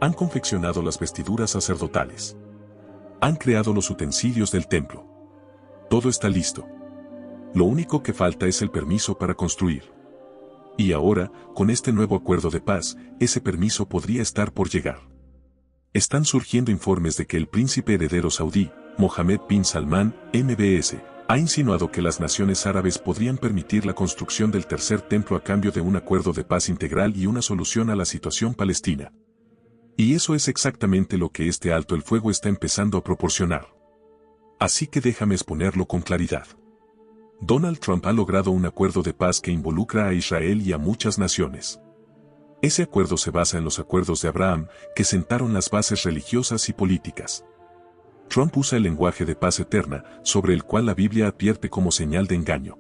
Speaker 1: Han confeccionado las vestiduras sacerdotales. Han creado los utensilios del templo. Todo está listo. Lo único que falta es el permiso para construir. Y ahora, con este nuevo acuerdo de paz, ese permiso podría estar por llegar. Están surgiendo informes de que el príncipe heredero saudí, Mohammed bin Salman, MBS, ha insinuado que las naciones árabes podrían permitir la construcción del tercer templo a cambio de un acuerdo de paz integral y una solución a la situación palestina. Y eso es exactamente lo que este alto el fuego está empezando a proporcionar. Así que déjame exponerlo con claridad. Donald Trump ha logrado un acuerdo de paz que involucra a Israel y a muchas naciones. Ese acuerdo se basa en los acuerdos de Abraham, que sentaron las bases religiosas y políticas. Trump usa el lenguaje de paz eterna, sobre el cual la Biblia advierte como señal de engaño.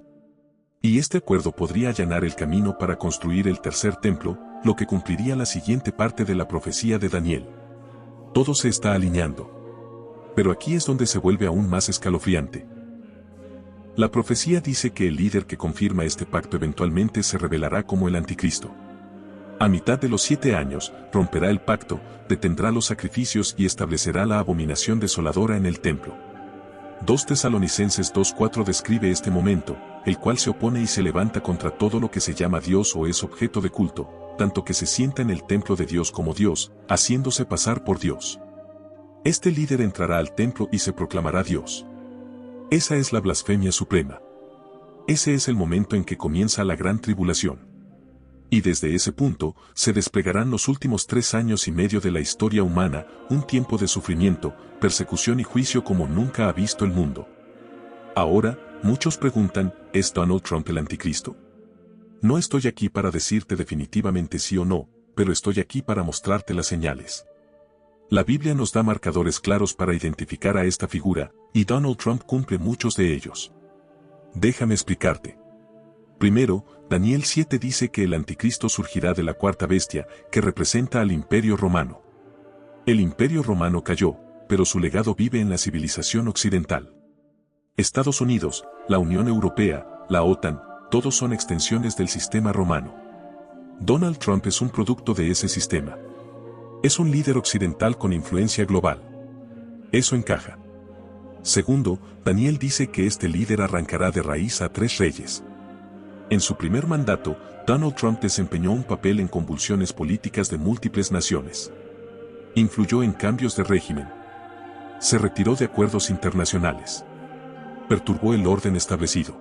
Speaker 1: Y este acuerdo podría allanar el camino para construir el tercer templo, lo que cumpliría la siguiente parte de la profecía de Daniel. Todo se está alineando. Pero aquí es donde se vuelve aún más escalofriante. La profecía dice que el líder que confirma este pacto eventualmente se revelará como el anticristo. A mitad de los 7 años, romperá el pacto, detendrá los sacrificios y establecerá la abominación desoladora en el templo. 2 Tesalonicenses 2:4 describe este momento, el cual se opone y se levanta contra todo lo que se llama Dios o es objeto de culto, tanto que se sienta en el templo de Dios como Dios, haciéndose pasar por Dios. Este líder entrará al templo y se proclamará Dios. Esa es la blasfemia suprema. Ese es el momento en que comienza la gran tribulación. Y desde ese punto, se desplegarán los últimos 3 años y medio de la historia humana, un tiempo de sufrimiento, persecución y juicio como nunca ha visto el mundo. Ahora, muchos preguntan, ¿es Donald Trump el anticristo? No estoy aquí para decirte definitivamente sí o no, pero estoy aquí para mostrarte las señales. La Biblia nos da marcadores claros para identificar a esta figura, y Donald Trump cumple muchos de ellos. Déjame explicarte. Primero, Daniel 7 dice que el anticristo surgirá de la cuarta bestia, que representa al Imperio Romano. El Imperio Romano cayó, pero su legado vive en la civilización occidental. Estados Unidos, la Unión Europea, la OTAN, todos son extensiones del sistema romano. Donald Trump es un producto de ese sistema. Es un líder occidental con influencia global. Eso encaja. Segundo, Daniel dice que este líder arrancará de raíz a 3 reyes. En su primer mandato, Donald Trump desempeñó un papel en convulsiones políticas de múltiples naciones. Influyó en cambios de régimen. Se retiró de acuerdos internacionales. Perturbó el orden establecido.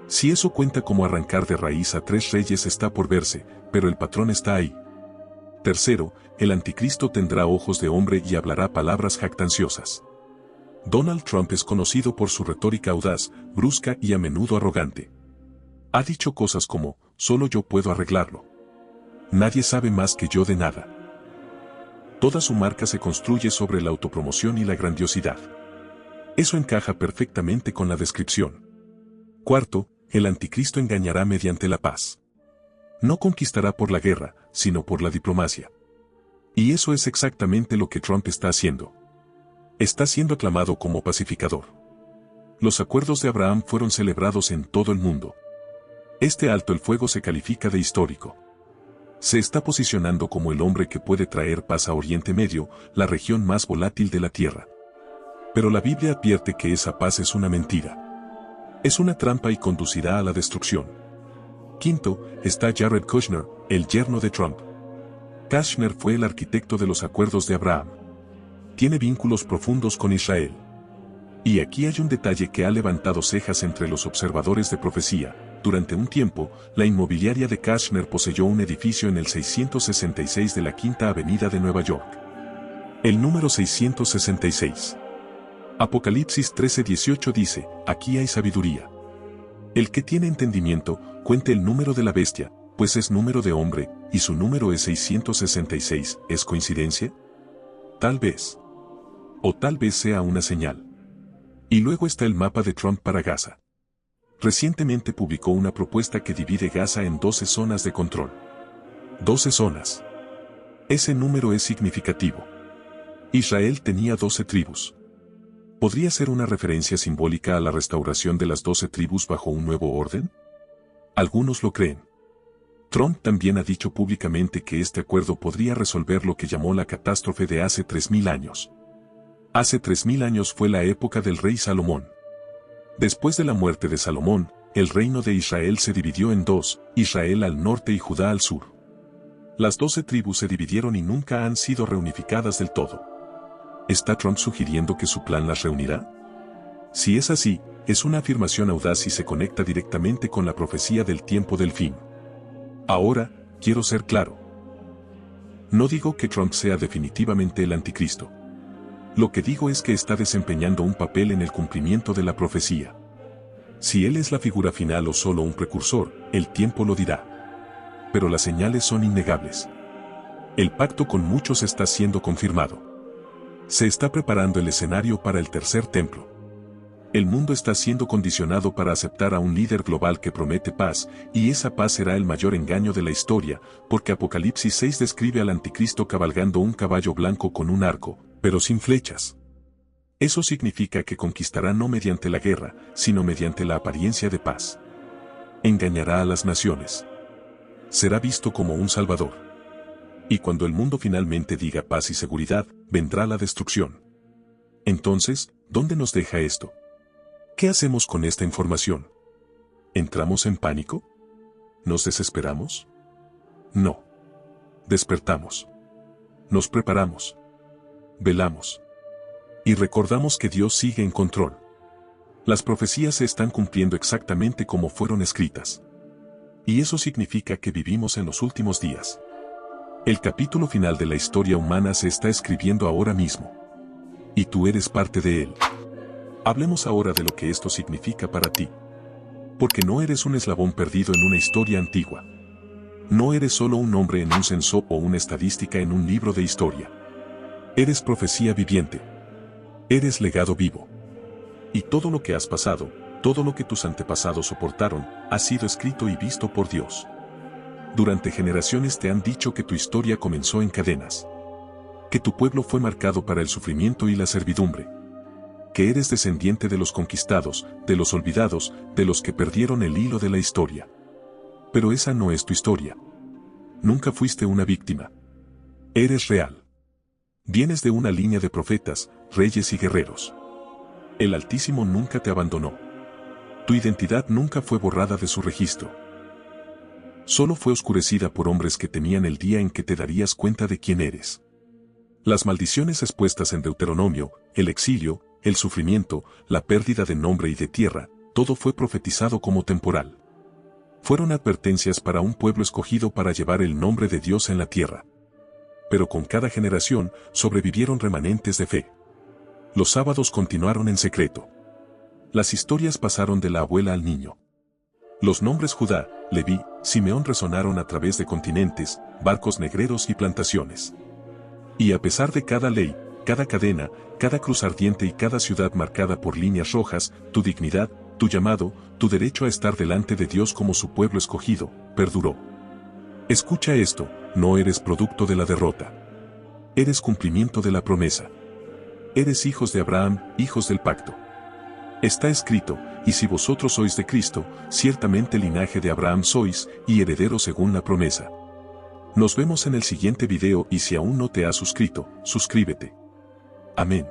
Speaker 1: Si eso cuenta como arrancar de raíz a 3 reyes está por verse, pero el patrón está ahí. Tercero, el anticristo tendrá ojos de hombre y hablará palabras jactanciosas. Donald Trump es conocido por su retórica audaz, brusca y a menudo arrogante. Ha dicho cosas como, solo yo puedo arreglarlo. Nadie sabe más que yo de nada. Toda su marca se construye sobre la autopromoción y la grandiosidad. Eso encaja perfectamente con la descripción. Cuarto, el anticristo engañará mediante la paz. No conquistará por la guerra, sino por la diplomacia. Y eso es exactamente lo que Trump está haciendo. Está siendo aclamado como pacificador. Los acuerdos de Abraham fueron celebrados en todo el mundo. Este alto el fuego se califica de histórico. Se está posicionando como el hombre que puede traer paz a Oriente Medio, la región más volátil de la Tierra. Pero la Biblia advierte que esa paz es una mentira. Es una trampa y conducirá a la destrucción. Quinto, está Jared Kushner, el yerno de Trump. Kushner fue el arquitecto de los acuerdos de Abraham. Tiene vínculos profundos con Israel. Y aquí hay un detalle que ha levantado cejas entre los observadores de profecía. Durante un tiempo, la inmobiliaria de Kushner poseyó un edificio en el 666 de la Quinta Avenida de Nueva York. El número 666. Apocalipsis 13:18 dice, aquí hay sabiduría. El que tiene entendimiento, cuente el número de la bestia, pues es número de hombre, y su número es 666, ¿es coincidencia? Tal vez. O tal vez sea una señal. Y luego está el mapa de Trump para Gaza. Recientemente publicó una propuesta que divide Gaza en 12 zonas de control. 12 zonas. Ese número es significativo. Israel tenía 12 tribus. ¿Podría ser una referencia simbólica a la restauración de las 12 tribus bajo un nuevo orden? Algunos lo creen. Trump también ha dicho públicamente que este acuerdo podría resolver lo que llamó la catástrofe de hace 3000 años. Hace 3000 años fue la época del rey Salomón. Después de la muerte de Salomón, el reino de Israel se dividió en dos, Israel al norte y Judá al sur. Las 12 tribus se dividieron y nunca han sido reunificadas del todo. ¿Está Trump sugiriendo que su plan las reunirá? Si es así, es una afirmación audaz y se conecta directamente con la profecía del tiempo del fin. Ahora, quiero ser claro. No digo que Trump sea definitivamente el anticristo. Lo que digo es que está desempeñando un papel en el cumplimiento de la profecía. Si él es la figura final o solo un precursor, el tiempo lo dirá. Pero las señales son innegables. El pacto con muchos está siendo confirmado. Se está preparando el escenario para el tercer templo. El mundo está siendo condicionado para aceptar a un líder global que promete paz, y esa paz será el mayor engaño de la historia, porque Apocalipsis 6 describe al anticristo cabalgando un caballo blanco con un arco, pero sin flechas. Eso significa que conquistará no mediante la guerra, sino mediante la apariencia de paz. Engañará a las naciones. Será visto como un salvador. Y cuando el mundo finalmente diga paz y seguridad, vendrá la destrucción. Entonces, ¿dónde nos deja esto? ¿Qué hacemos con esta información? ¿Entramos en pánico? ¿Nos desesperamos? No. Despertamos. Nos preparamos. Velamos. Y recordamos que Dios sigue en control. Las profecías se están cumpliendo exactamente como fueron escritas. Y eso significa que vivimos en los últimos días. El capítulo final de la historia humana se está escribiendo ahora mismo. Y tú eres parte de él. Hablemos ahora de lo que esto significa para ti. Porque no eres un eslabón perdido en una historia antigua. No eres solo un nombre en un censo o una estadística en un libro de historia. Eres profecía viviente. Eres legado vivo. Y todo lo que has pasado, todo lo que tus antepasados soportaron, ha sido escrito y visto por Dios. Durante generaciones te han dicho que tu historia comenzó en cadenas. Que tu pueblo fue marcado para el sufrimiento y la servidumbre. Que eres descendiente de los conquistados, de los olvidados, de los que perdieron el hilo de la historia. Pero esa no es tu historia. Nunca fuiste una víctima. Eres real. Vienes de una línea de profetas, reyes y guerreros. El Altísimo nunca te abandonó. Tu identidad nunca fue borrada de su registro. Solo fue oscurecida por hombres que temían el día en que te darías cuenta de quién eres. Las maldiciones expuestas en Deuteronomio, el exilio, el sufrimiento, la pérdida de nombre y de tierra, todo fue profetizado como temporal. Fueron advertencias para un pueblo escogido para llevar el nombre de Dios en la tierra. Pero con cada generación, sobrevivieron remanentes de fe. Los sábados continuaron en secreto. Las historias pasaron de la abuela al niño. Los nombres Judá, Leví, Simeón resonaron a través de continentes, barcos negreros y plantaciones. Y a pesar de cada ley, cada cadena, cada cruz ardiente y cada ciudad marcada por líneas rojas, tu dignidad, tu llamado, tu derecho a estar delante de Dios como su pueblo escogido, perduró. Escucha esto, no eres producto de la derrota. Eres cumplimiento de la promesa. Eres hijos de Abraham, hijos del pacto. Está escrito, y si vosotros sois de Cristo, ciertamente linaje de Abraham sois, y herederos según la promesa. Nos vemos en el siguiente video y si aún no te has suscrito, suscríbete. Amén.